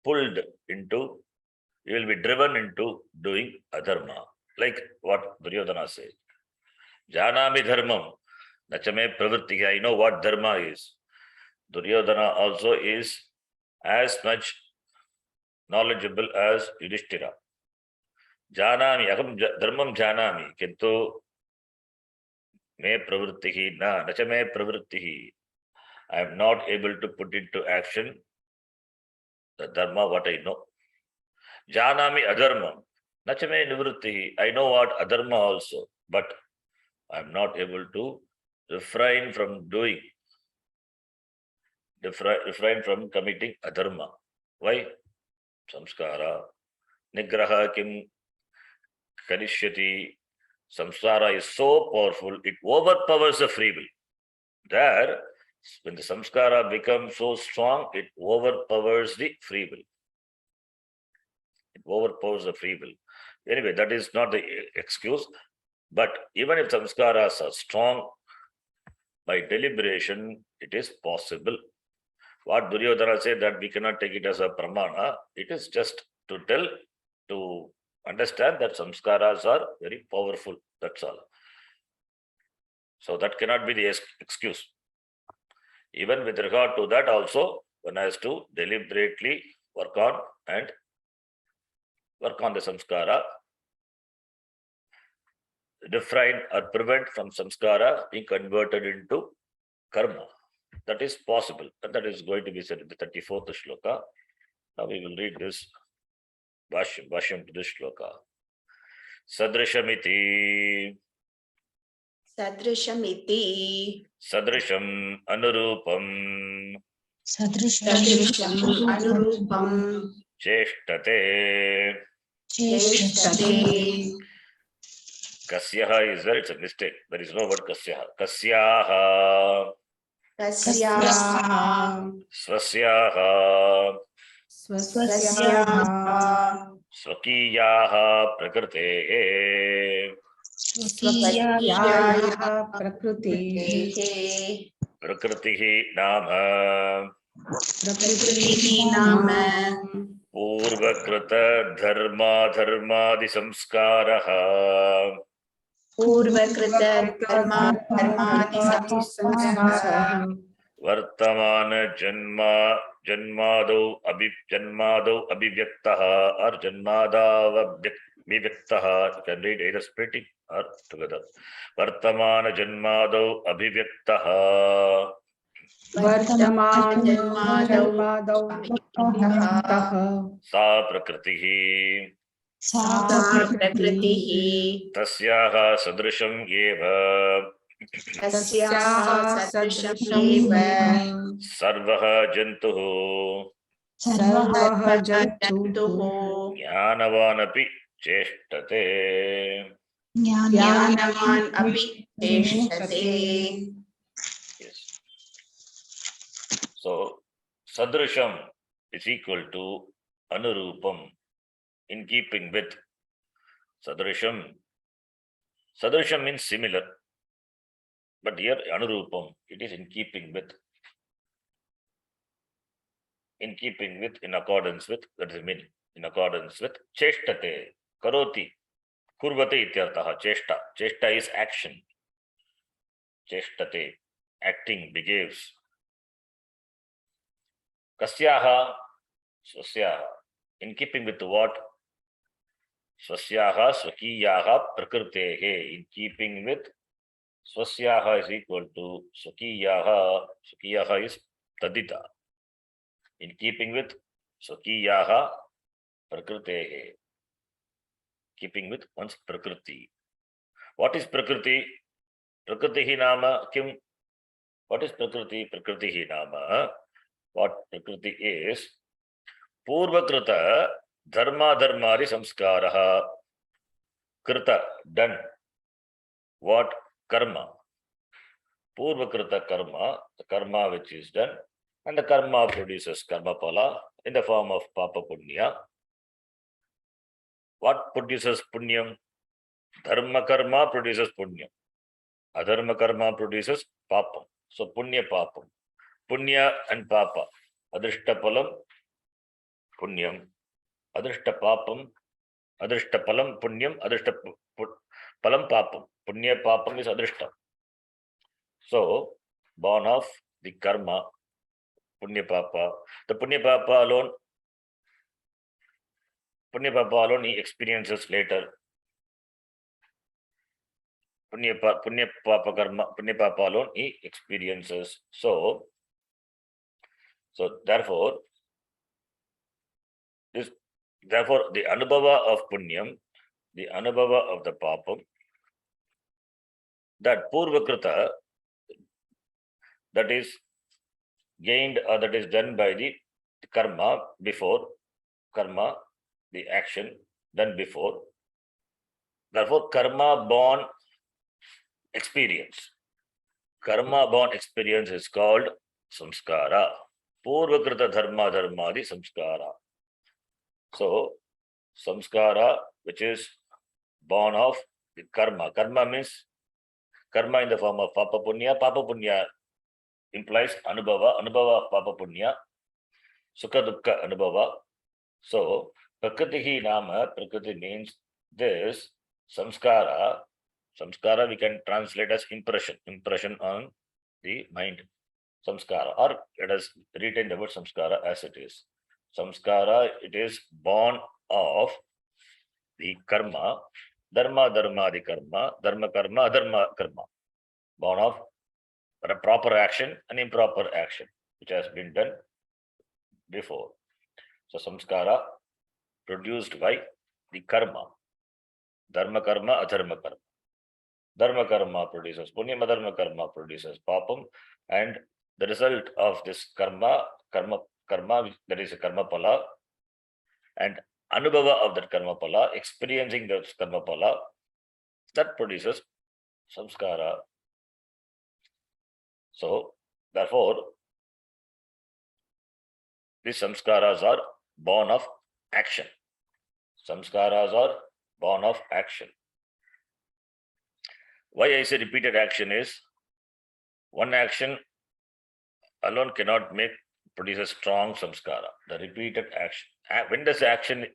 S1: pulled into, he will be driven into doing adharma. Like what Duryodhana says. Janami dharmam, nachame pravritti. I know what dharma is. Duryodhana also is as much knowledgeable as Yudhishthira. Janami, aham dharmam janami, kintu me pravrittihi na, nachame pravrittihi. I am not able to put into action the dharma what I know. Janami adharmam, nachame nivrittihi. I know what adharma also, but I am not able to refrain from doing, refrain from committing adharma. Why? Samskara. Nigraha kim kanishyati. Samskara is so powerful, it overpowers the free will. There, when the samskara becomes so strong, it overpowers the free will. It overpowers the free will. Anyway, that is not the excuse. But even if samskaras are strong, by deliberation, it is possible. What Duryodhana said that we cannot take it as a pramana, it is just to tell, to understand that samskaras are very powerful. That's all. So that cannot be the excuse. Even with regard to that also, one has to deliberately work on the samskara, refrain or prevent from samskara being converted into karma. That is possible, and that is going to be said in the 34th shloka. Now we will read this Bhashyam to this shloka. Sadrishamiti.
S2: Sadrishamiti.
S1: Sadrisham anurupam.
S2: Sadrisham anurupam.
S1: Cheshtate.
S2: Cheshtate.
S1: Kasyaha is there, it's a mistake. There is no word kasyaha. Kasyaha.
S2: Kasyaha.
S1: Swasyaha.
S2: Swasyaha.
S1: Swakiyaha prakritehe.
S3: स्वकीयायाः प्रकृतेः
S1: Prakritihi nama.
S2: Prakritihi nama.
S1: Purvakrita dharmadi samskaraha.
S2: Purvakrita dharmadi samskaraha.
S1: Vartamana janmado abhivyaktaha or janmadav abhivyaktaha. You can read either splitting or together. Vartamana janmado abhivyaktaha.
S3: वर्तमान जन्मादौ अभिव्यक्तः
S1: Sa prakritihi.
S2: Sa prakritihi.
S1: Tasyaha sadrisham eva.
S2: Tasyaha sadrisham eva.
S1: Sarvaha jantuhu.
S3: सर्वः जन्तुः
S2: Jantuhu.
S1: Jnanavanapi cheshtate.
S2: Jnanavan api cheshtate.
S1: Yes. So, sadrisham is equal to anurupam, in keeping with. Sadrisham. Sadrisham means similar. But here, anurupam, it is in keeping with. In keeping with, in accordance with, that is the meaning. In accordance with, cheshtate, karoti. Kurvate ityartah. Cheshta. Cheshta is action. Cheshtate. Acting, behaves. Kasyaha. Swasyaha. In keeping with what? Swasyaha, swakiyaha, prakritehe. In keeping with swasyaha is equal to swakiyaha. Swakiyaha is tadita. In keeping with swakiyaha, prakritehe. Keeping with one's prakriti. What is prakriti? Prakritihi nama kim? What is prakriti? Prakritihi nama. What prakriti is? Purvakrita dharma dharmari samskaraha. Krita, done. What? Karma. Purvakrita karma, the karma which is done, and the karma produces karma pala in the form of papa punya. What produces punyam? Dharma karma produces punyam. Adharma karma produces papam. So punya papam. Punya and papa. Adrishta palam, punyam. Adrishta papam, adrishta palam, punyam. Adrishta palam, papam. Punya papam is adrishta. So, born of the karma, punya papa. The punya papa alone he experiences later. Punya papa karma, punya papa alone he experiences. So therefore, the anubhava of punyam, the anubhava of the papam, that purvakrita, that is gained or that is done by the karma before, karma, the action done before. Therefore, karma born experience. Karma born experience is called samskara. Purvakrita dharma dharmadi samskara. So, samskara, which is born of the karma. Karma means karma in the form of papa punya. Papa punya implies anubhava. Anubhava of papa punya. Sukha dukkha anubhava. So, prakritihi nama, prakriti means this samskara. Samskara we can translate as impression. Impression on the mind. Samskara. Or let us retain the word samskara as it is. Samskara, it is born of the karma. Dharma, dharma, the karma. Dharma, karma, adharma, karma. Born of a proper action and improper action, which has been done before. So, samskara produced by the karma. Dharma, karma, adharma, karma. Dharma karma produces punyam, adharma karma produces papam, and the result of this karma, that is a karma pala, and anubhava of that karma pala, experiencing the karma pala, that produces samskara. So, therefore, these samskaras are born of action. Samskaras are born of action. Why I say repeated action is, one action alone cannot produce a strong samskara. The repeated action. When does action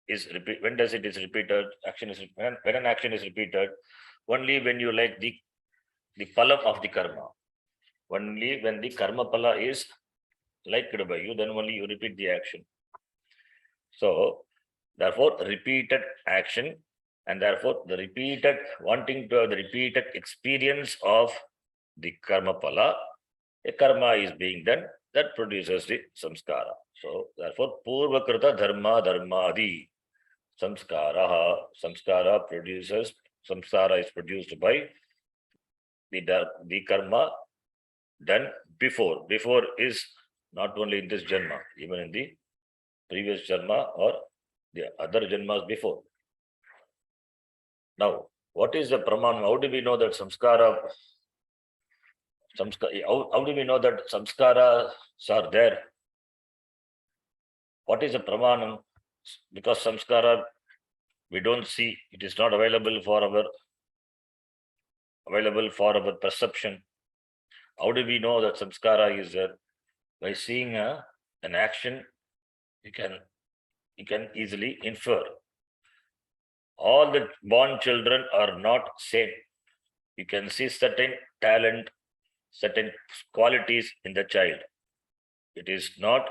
S1: is repeat? When does it is repeated? When an action is repeated, only when you like the phalam of the karma. Only when the karma pala is liked by you, then only you repeat the action. So, therefore, repeated action, and therefore the repeated wanting to have the repeated experience of the karma pala, a karma is being done, that produces the samskara. So, therefore, purvakrita dharma dharmadi samskara. Samskara is produced by the karma done before. Before is not only in this janma, even in the previous janma or the other janmas before. Now, what is the praman? How do we know that how do we know that samskaras are there? What is the pramanam? Because samskara we don't see, it is not available for our perception. How do we know that samskara is there? By seeing an action, you can easily infer. all the born children are not same. You can see certain talent, certain qualities in the child. It is not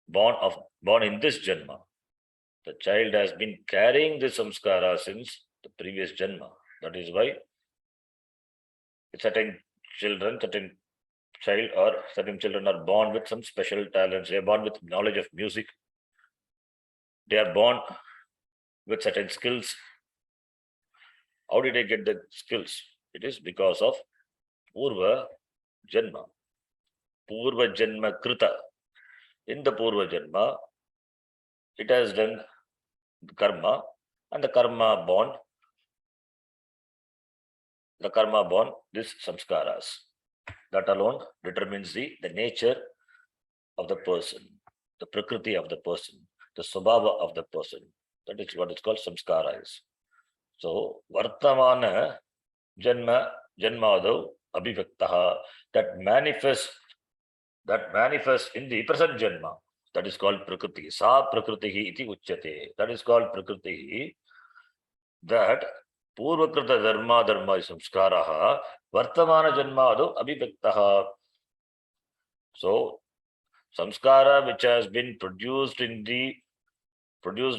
S1: born in this janma. The child has been carrying the samskara since the previous janma. That is why certain children are born with some special talents. They are born with knowledge of music. They are born with certain skills. How did they get the skills? It is because of Purva Janma. Purva Janma Krita. In the Purva Janma, it has done karma, and the karma born these samskaras. That alone determines the nature of the person, the prakriti of the person, the swabhava of the person. That is what is called samskara is. So, Vartamana Janmadav Abhivaktaha, that manifests in the present Janma. That is called Prakriti. Sa Prakritihi iti uchyate. That is called Prakritihi. That Purvakrita Dharma Samskaraha Vartamana Janmadav Abhivaktaha. So, samskara which has been produced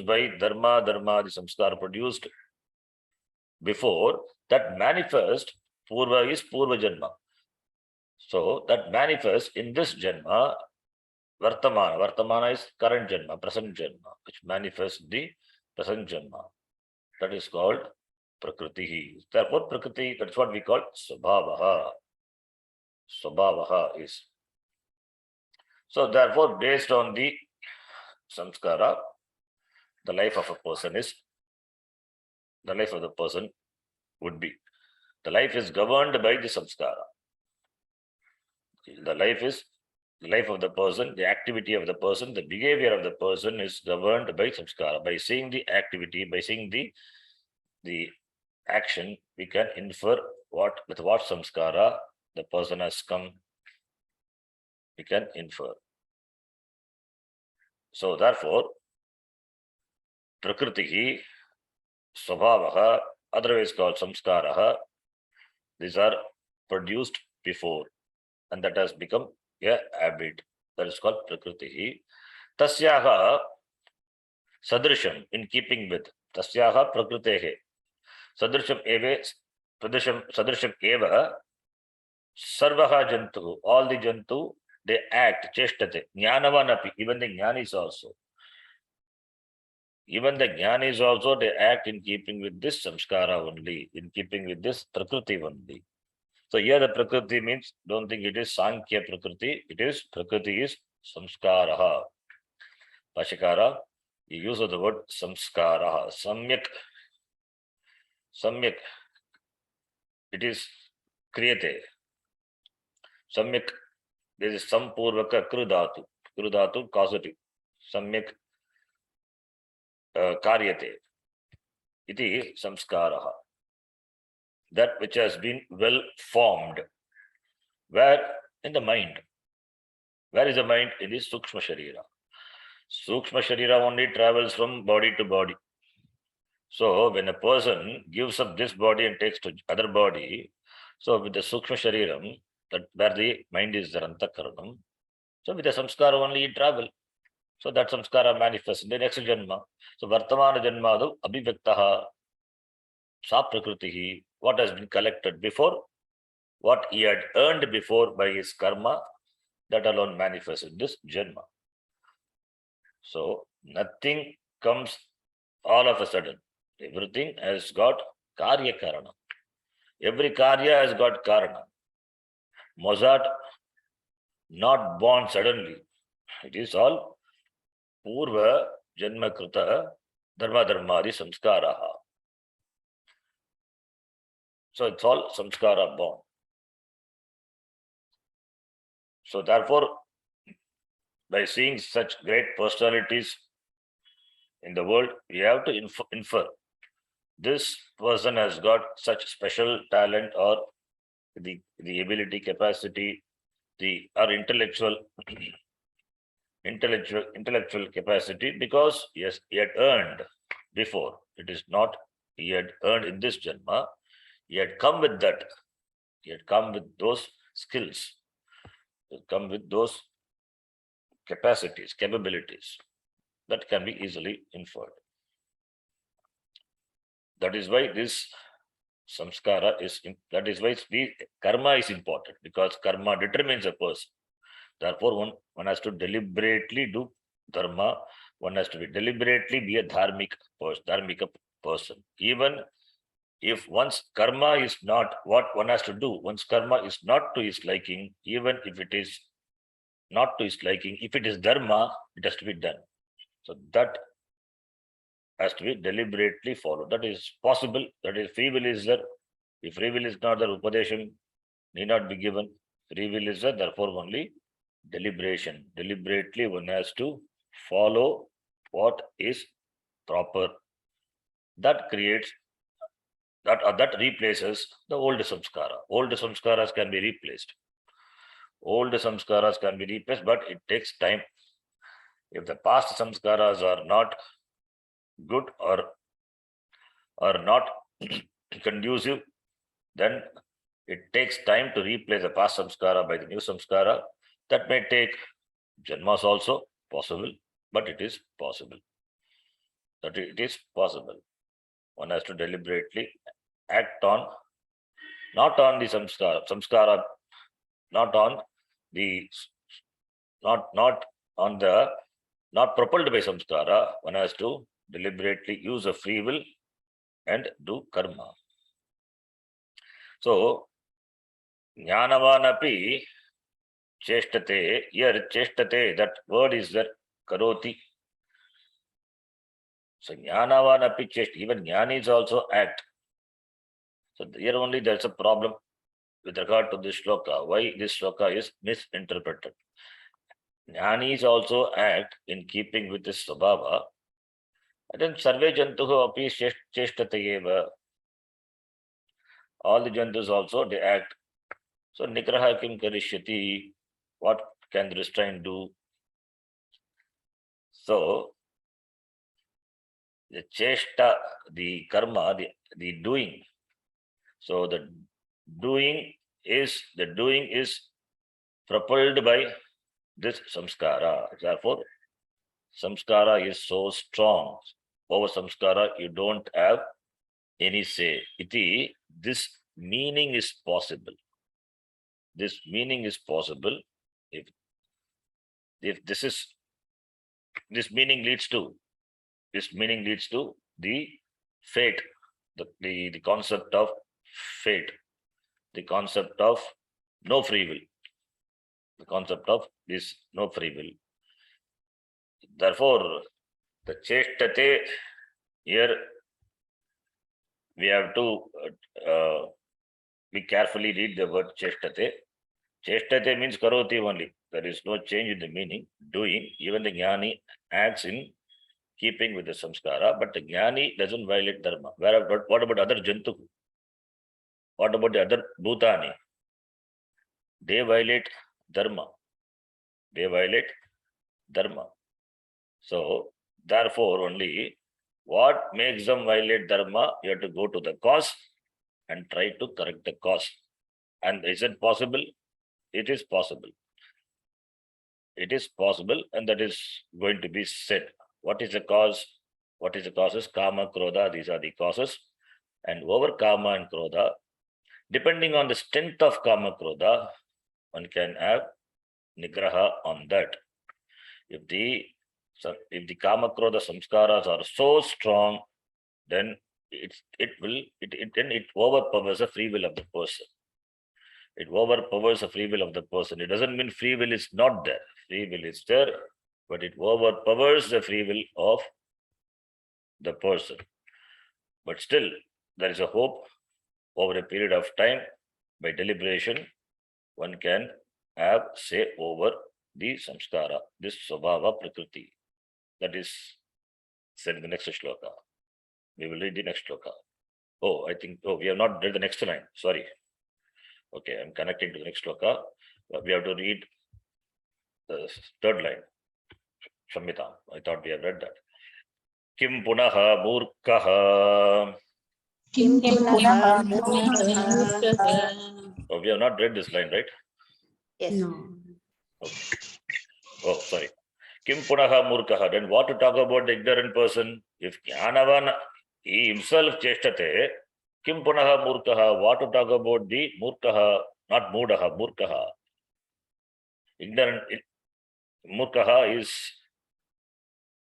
S1: by dharma, the samskara produced before, that manifest, purva is purva janma. So that manifests in this janma, vartamana is current janma, present janma, which manifests the present janma. That is called prakriti. Therefore, prakriti, that's what we call swabhavaha. Swabhavaha is. So therefore, based on the samskara, the life of the person would be. The life is governed by the samskara. The life of the person, the activity of the person, the behavior of the person is governed by samskara. By seeing the activity, by seeing the action, we can infer with what samskara the person has come. We can infer. So therefore, prakritihi, swabhavaha, otherwise called samskaraha, these are produced before, and that has become a habit. That is called prakritihi. Tasyaha sadrisham, in keeping with tasyaha prakritehe. Sadrisham eva sarvaha jantu, all the jantu, they act, cheshtate, jnanavanapi, even the jnanis also. Even the jnanis also, they act in keeping with this samskara only, in keeping with this prakriti only. So here the prakriti means, don't think it is sankhya prakriti, prakriti is samskaraha. Pashikara, the use of the word samskaraha, samyak, it is kriyate. Samyak, there is sampurvaka krudhatu causative. Samyak karyate. Iti samskaraha. That which has been well formed. Where? In the mind. Where is the mind? It is Sukshma Sharira. Sukshma Sharira only travels from body to body. So when a person gives up this body and takes to other body, so with the Sukshma Shariram, that where the mind is the Antakaranam, so with the samskara only it travel. So that samskara manifests in the next janma. So Vartamana Janmadu Abhivaktaha Sa Prakritihi, what has been collected before, what he had earned before by his karma, that alone manifests in this janma. So nothing comes all of a sudden. Everything has got karya karana. Every karya has got karana. Mozart not born suddenly. It is all purva janma krita dharmadi samskaraha. So it's all samskara born. So therefore, by seeing such great personalities in the world, we have to infer this person has got such special talent or the ability, capacity, or intellectual capacity, because yes, he had earned before. It is not he had earned in this Janma. He had come with that. He had come with those skills. He had come with those capacities, capabilities that can be easily inferred. That is why this samskara is, that is why the karma is important, because karma determines a person. Therefore, one has to deliberately do dharma. One has to deliberately be a dharmika person. Even if one's karma is not what one has to do, one's karma is not to his liking, even if it is not to his liking, if it is dharma, it has to be done. So that has to be deliberately followed. That is possible. That is, free will is there. If free will is not there, Upadesham need not be given. Free will is there, therefore only deliberation. Deliberately one has to follow what is proper. That creates, that replaces the old samskara. Old samskaras can be replaced. Old samskaras can be replaced, but it takes time. If the past samskaras are not good or not conducive, then it takes time to replace the past samskara by the new samskara. That may take janmas also, possible, but it is possible. That it is possible. One has to deliberately act on, not on the samskara, not on the, not on the, not propelled by samskara. One has to deliberately use a free will and do karma. So, jnanavanapi cheshtate, here cheshtate, that word is there, karoti. So, jnanavanapi cheshtate, even jnanis also act. So, here only there's a problem with regard to this shloka. Why this shloka is misinterpreted. Jnanis also act in keeping with this svabhava. And then sarve jantuho api cheshtate eva. All the jantus also, they act. So, nigraha kim karishyati, what can the restraint do? So, the cheshta, the karma, the doing. So, the doing is propelled by this samskara. Therefore, samskara is so strong. Over samskara, you don't have any say. This meaning is possible. This meaning is possible if this meaning leads to the fate, the concept of fate, the concept of no free will, the concept of this no free will. Therefore, the cheshtate, here we have to we carefully read the word cheshtate. Cheshtate means karoti only. There is no change in the meaning. Doing, even the jnani acts in keeping with the samskara, but the jnani doesn't violate dharma. What about other jantu? What about the other bhutani? They violate dharma. They violate dharma. So, therefore, only what makes them violate dharma, you have to go to the cause and try to correct the cause. And is it possible? It is possible. It is possible, and that is going to be said. What is the cause? What is the causes? Kama, Krodha, these are the causes. And over Kama and Krodha, depending on the strength of Kama, Krodha, one can have nigraha on that. If the Kama, Krodha samskaras are so strong, then it overpowers the free will of the person. It overpowers the free will of the person. It doesn't mean free will is not there. Free will is there, but it overpowers the free will of the person. But still, there is a hope. Over a period of time, by deliberation, one can have say over the samskara, this svabhava prakriti. That is said in the next shloka. We will read the next shloka. We have not read the next line. Sorry. Okay, I'm connecting to the next shloka. We have to read the third line. Shamita. I thought we have read that. Kim punaha murkaha.
S2: Kim punaha murkha.
S1: Oh, we have not read this line, right?
S2: Yes.
S3: No.
S1: Okay. Oh, sorry. Kim punaha murkaha. Then what to talk about the ignorant person? If Jnanavan, he himself cheshtate, Kim punaha murkaha. What to talk about the murkaha, not mudaha, murkaha. Ignorant, murkaha is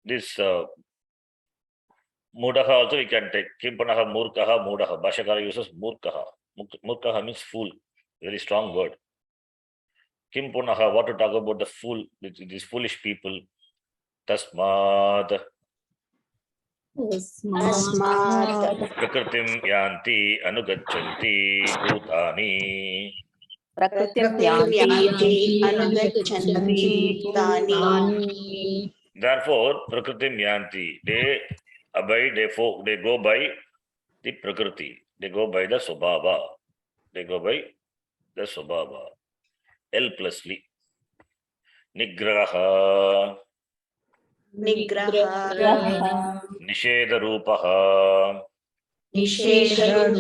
S1: this mudaha also we can take. Kim punaha murkaha, mudaha. Bhashakara uses murkaha. Murkaha means fool. Very strong word. Kim punaha, what to talk about the fool, these foolish people. Tasmad.
S2: Tasmat
S1: Prakritim yanti anugachanti bhutani.
S2: prakritim yanti anugachanti bhutani.
S1: Therefore, prakritim yanti, they abide, they go by the prakriti. They go by the swabhava. They go by the swabhava. Helplessly. Nigraha.
S2: Nigraha
S1: Nisheda rupaha.
S2: nishedha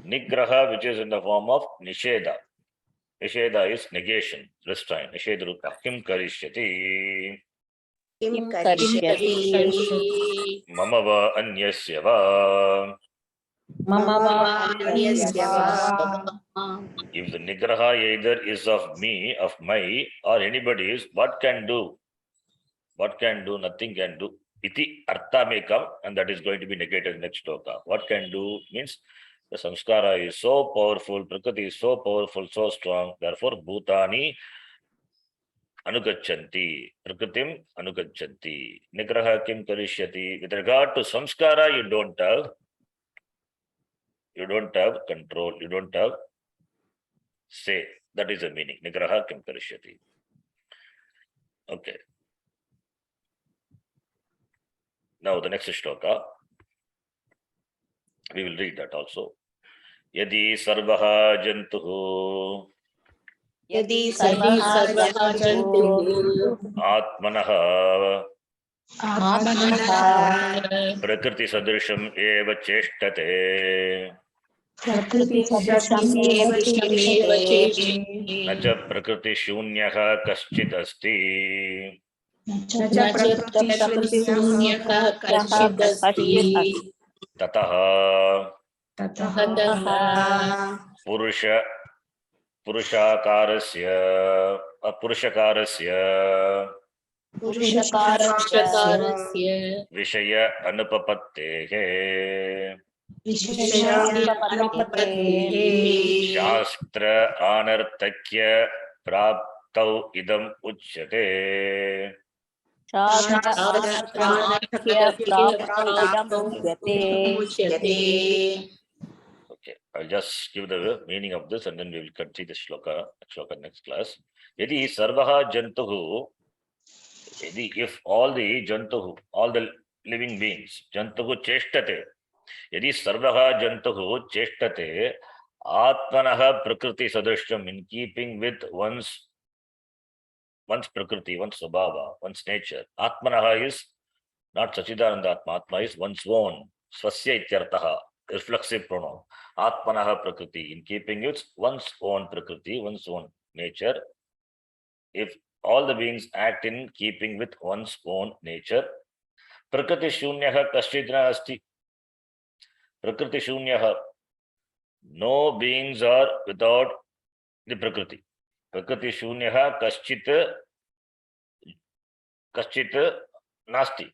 S1: Nigraha, which is in the form of nisheda. Nisheda is negation, restraint. Nisheda rupa. Kim karishyati.
S2: kim karishyati
S1: Mama va anyasya va.
S2: mama anyasya va.
S1: If the nigraha either is of me, of my, or anybody's, what can do? What can do? Nothing can do. Iti artha may come, and that is going to be negated in next shloka. What can do means the samskara is so powerful, prakriti is so powerful, so strong. Therefore, bhutani anugachanti, prakritim anugachanti. Nigraha kim karishyati. With regard to samskara, you don't have control, you don't have say. That is the meaning. Nigraha kim karishyati. Okay. Now the next shloka, we will read that also. Yadi sarvaha jantuhu
S2: Yadi sarvaha jantuhu
S1: atmanaha
S2: atmanaha
S1: prakriti sadrisham eva cheshtate
S3: Prakriti
S2: sadrisham
S3: Sadrasham
S2: eva
S3: Eva
S2: cheshte
S1: nacha prakriti shunyaha kaschit asti
S3: Nacha
S2: nacha
S3: Prakriti
S2: prakriti
S3: Shunyah
S2: sunyah kachit asti
S1: tataha
S2: tataha
S1: purusha purushakarasya apurushakarasya
S2: पुरुषकारस्य
S1: vishaya anupapattehe
S2: विषय अनुपपत्तेः
S1: शास्त्र अनर्थक्य प्राप्तौ इदम् उच्यते उच्यते. Okay, I'll just give the meaning of this and then we will continue the shloka next class. Yadi sarvaha jantuhu, if all the jantuhu, all the living beings, jantuhu cheshtate, yadi sarvaha jantuhu cheshtate, atmanaha prakriti sadrishyam, in keeping with one's prakriti, one's swabhava, one's nature. Atmanaha is not Sachidananda Atma. Atma is one's own. Swasya ityartaha, reflexive pronoun. Atmanaha prakriti, in keeping with one's own prakriti, one's own nature. If all the beings act in keeping with one's own nature, prakriti shunyaha kaschidna asti. Prakriti shunyaha. No beings are without the prakriti. Prakriti shunyaha kaschit nasti.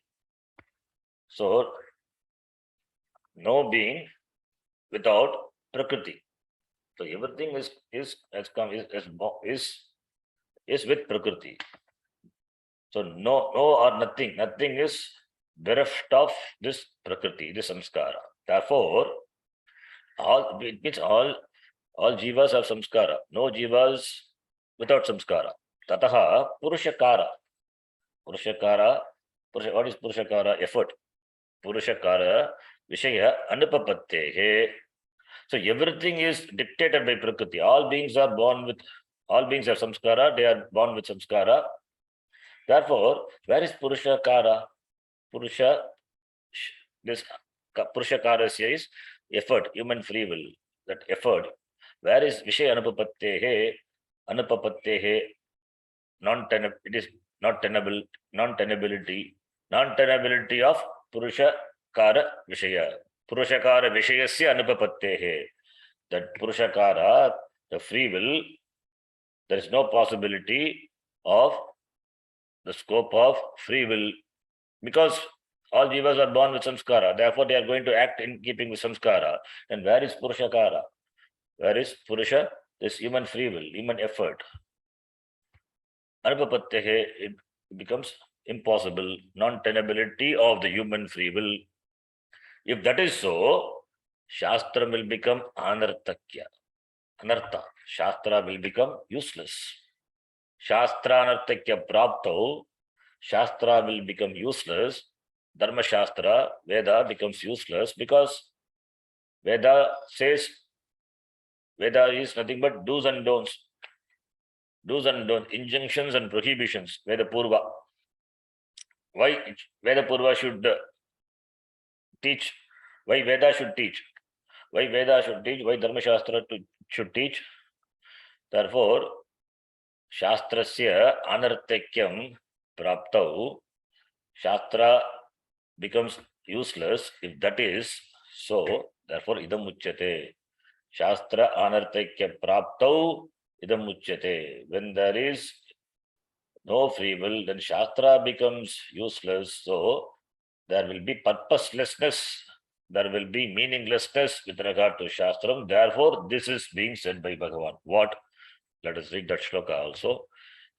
S1: So, no being without prakriti. So everything is with prakriti. So no or nothing. Nothing is bereft of this prakriti, this samskara. Therefore, it means all jivas have samskara. No jivas without samskara. Tataha purushakara. What is purushakara? Effort. Purushakara vishaya anupapattehe. So everything is dictated by prakriti. All beings have samskara, they are born with samskara. Therefore, where is purushakara? Purusha, this Purushakarasya is effort, human free will, that effort. Where is Vishaya Anupapattehe, non-tenable, it is not tenable, non-tenability, non-tenability of Purushakara Vishaya. Purushakara Vishayasya Anupapattehe. That Purushakara, the free will, there is no possibility of the scope of free will, because all jivas are born with samskara, therefore they are going to act in keeping with samskara. And where is Purushakara? Where is Purusha? This human free will, human effort. Anupapattehe, it becomes impossible, non-tenability of the human free will. If that is so, Shastra will become anartakya. Anartha. Shastra will become useless. Shastra anartakya prapto. Shastra will become useless. Dharma Shastra, Veda becomes useless, because Veda says, Veda is nothing but do's and don'ts. Do's and don'ts, injunctions and prohibitions. Veda Purva. Why Veda Purva should teach? Why Veda should teach? Why Veda should teach? Why Dharma Shastra should teach? Therefore, Shastrasya anartakyam praptau. Shastra becomes useless. If that is so, therefore idam uchyate. Shastra anartakya praptau idam uchyate. When there is no free will, then Shastra becomes useless. So there will be purposelessness. There will be meaninglessness with regard to Shastram. Therefore, this is being said by Bhagavan. What? Let us read that shloka also.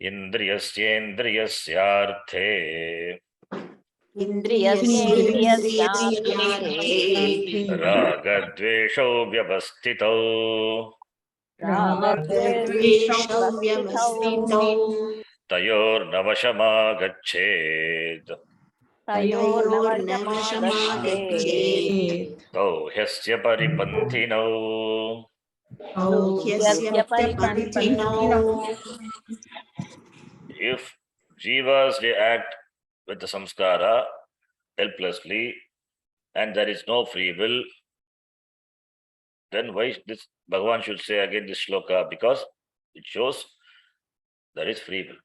S1: Indriyasyendriyasyarthe
S2: Indriyasyendrasyaarthe
S1: ragadveshau vyavastitau
S2: ragadveshau
S1: tayornavashamagached
S2: tayornavashamagachet
S1: tau hyasya paripanthinau.
S2: yasya paripantino
S1: If jivas react with the samskara helplessly and there is no free will, then why this Bhagavan should say again this shloka? Because it shows there is free will.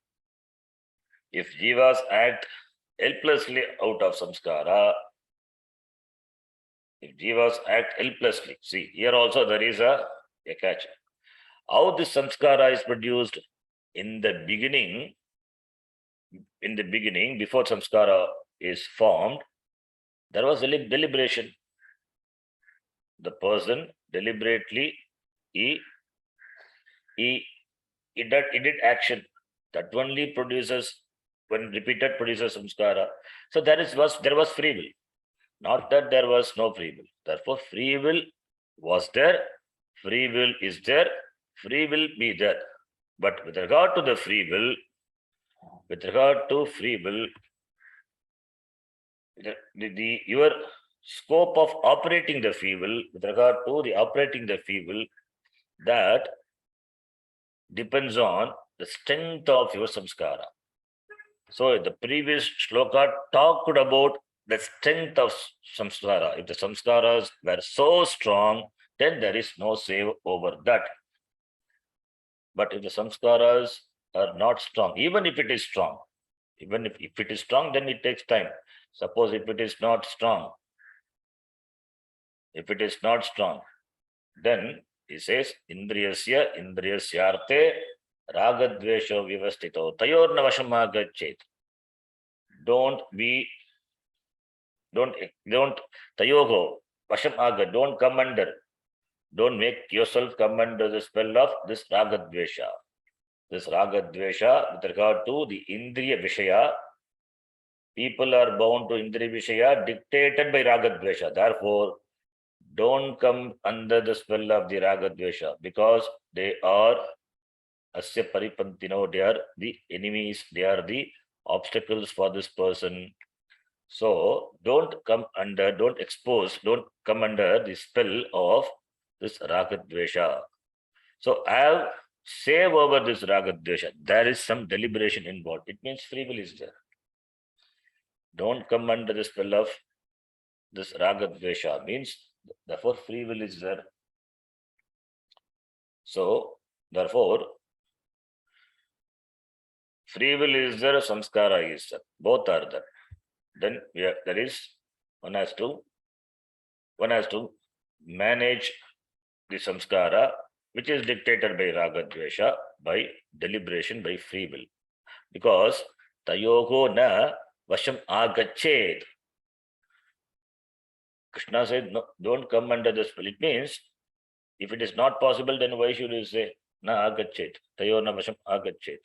S1: If jivas act helplessly out of samskara, if jivas act helplessly, see here also there is a catch. How this samskara is produced? In the beginning, before samskara is formed, there was deliberation. The person deliberately he did action that only produces, when repeated, produces samskara. So there was free will, not that there was no free will. Therefore, free will was there, free will is there, free will be there. But with regard to free will, your scope of operating the free will, with regard to the operating the free will, that depends on the strength of your samskara. So the previous shloka talked about the strength of samskara. If the samskaras were so strong, then there is no save over that. But if the samskaras are not strong, even if it is strong, then it takes time. Suppose if it is not strong, then he says, indriyasyarte ragadvesho vivastito tayornavashamagachet. Don't tayoho vashamaga, don't come under, don't make yourself come under the spell of this ragadvesha. This ragadvesha with regard to the indriya vishaya, people are bound to indriya vishaya dictated by ragadvesha. Therefore, don't come under the spell of the ragadvesha, because they are asya paripantino, they are the enemies, they are the obstacles for this person. So don't come under the spell of this ragadvesha. So I have save over this ragadvesha. There is some deliberation involved. It means free will is there. don't come under the spell of this raga dvesha, means therefore free will is there. So therefore free will is there, samskara is there. Both are there. Then there is one has to manage the samskara, which is dictated by raga dvesha, by deliberation, by free will. Because tayoho na vasham agachet. Krishna said, no, don't come under the spell. It means, if it is not possible, then why should you say, na agachet, tayo na vasham agachet?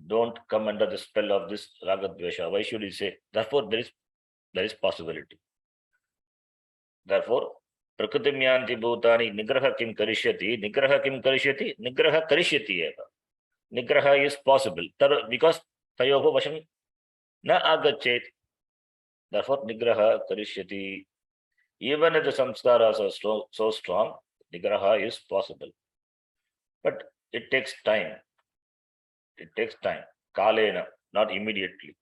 S1: Don't come under the spell of this raga dvesha. Why should you say? Therefore, there is possibility. Therefore, prakritimyanti bhutani nigraha kim karishyati, nigraha karishyati eva. Nigraha is possible because tayoho vasham na agachet. Therefore, nigraha karishyati. Even if the samskaras are so strong, nigraha is possible. But it takes time. It takes time. Kalena, not immediately.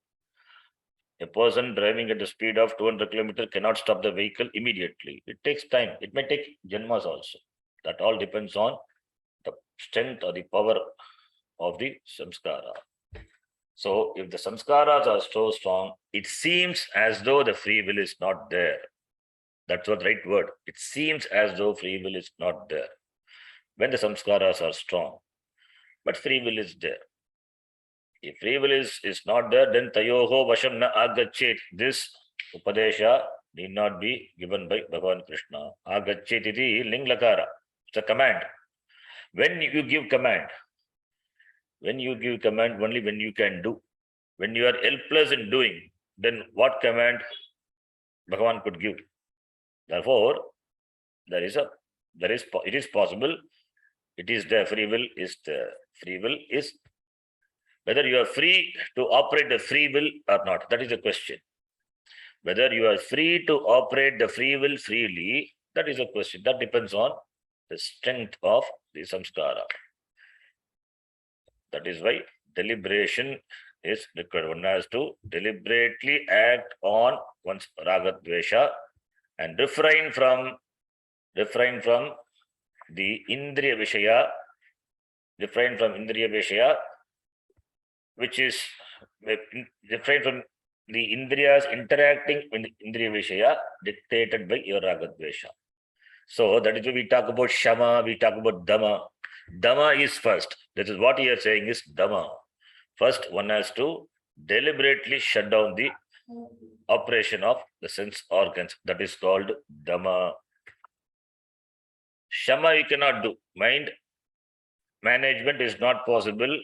S1: A person driving at the speed of 200 kilometers cannot stop the vehicle immediately. It takes time. It may take janmas also. That all depends on the strength or the power of the samskara. So if the samskaras are so strong, it seems as though the free will is not there. That's what right word. It seems as though free will is not there when the samskaras are strong. But free will is there. If free will is not there, then tayoho vasham na agachet. This upadesha need not be given by Bhagavan Krishna. Agachet iti ling lakara. It's a command. When you give command, only when you can do. When you are helpless in doing, then what command Bhagavan could give? Therefore, it is possible. It is there. Free will is there. Free will is whether you are free to operate the free will or not. That is the question. Whether you are free to operate the free will freely, that is a question. That depends on the strength of the samskara. That is why deliberation is required. One has to deliberately act on one's raga dvesha and refrain from the indriya vishaya, which is refrain from the indriyas interacting with indriya vishaya dictated by your raga dvesha. So that is why we talk about shama, we talk about dhamma. Dhamma is first. This is what he is saying is dhamma. First, one has to deliberately shut down the operation of the sense organs. That is called dhamma. Shama you cannot do. Mind management is not possible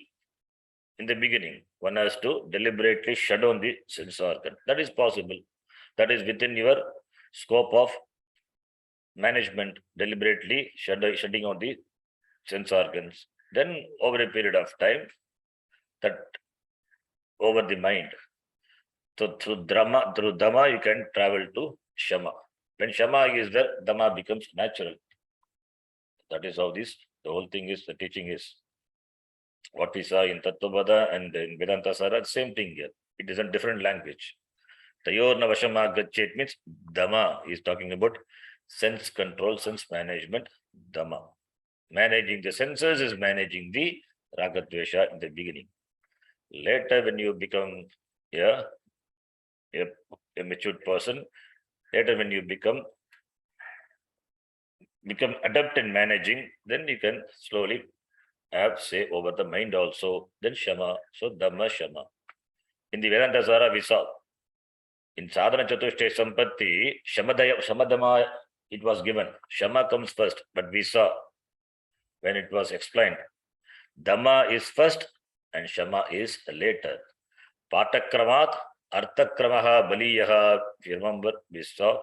S1: in the beginning. One has to deliberately shut down the sense organ. That is possible. That is within your scope of management, deliberately shutting on the sense organs. Then over a period of time, that over the mind. So through dhamma, you can travel to shama. When shama is there, dhamma becomes natural. That is how the whole thing is, the teaching is. What we saw in Tattvabada and in Vedanta Sara, same thing here. It is a different language. Tayorna vashama gachet means dhamma is talking about sense control, sense management, dhamma. Managing the senses is managing the raga dvesha in the beginning. Later, when you become a matured person, later when you become adept in managing, then you can slowly have say over the mind also, then shama. So dhamma shama. In the Vedanta Sara we saw, in sadhana chatushte sampatti, shamadhamma it was given. Shama comes first, but we saw when it was explained, dhamma is first and shama is later. Patakramat arthakramaha baliyaha, if you remember, we saw.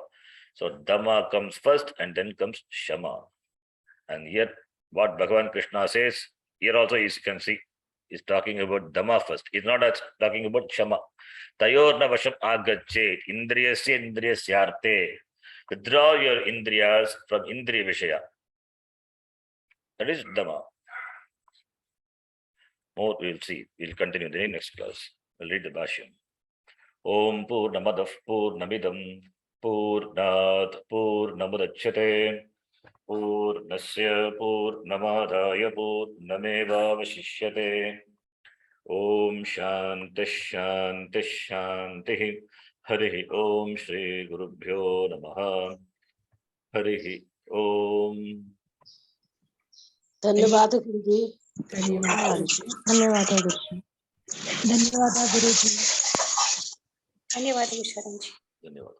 S1: So dhamma comes first and then comes shama. And here what Bhagavan Krishna says, here also you can see, is talking about dhamma first. He's not talking about shama. Tayorna vasham agachet, indriyasya indriyasyarte. Withdraw your indriyas from indriya vishaya. That is dhamma. More we'll see. We'll continue in the next class. We'll read the Bhashyam. ओम पूर्णमदः पूर्णमिदं पूर्णात् पूर्णमुदच्यते पूर्णस्य पूर्णमादाय पूर्णमेवावशिष्यते। ओम शांति शांति शांति। हरि ओम श्री गुरुभ्यो नमः। हरि ओम।
S4: धन्यवाद गुरुजी।
S2: धन्यवाद
S3: धन्यवाद गुरुजी। धन्यवाद गुरुजी।
S5: धन्यवाद विशाल जी।
S1: धन्यवाद।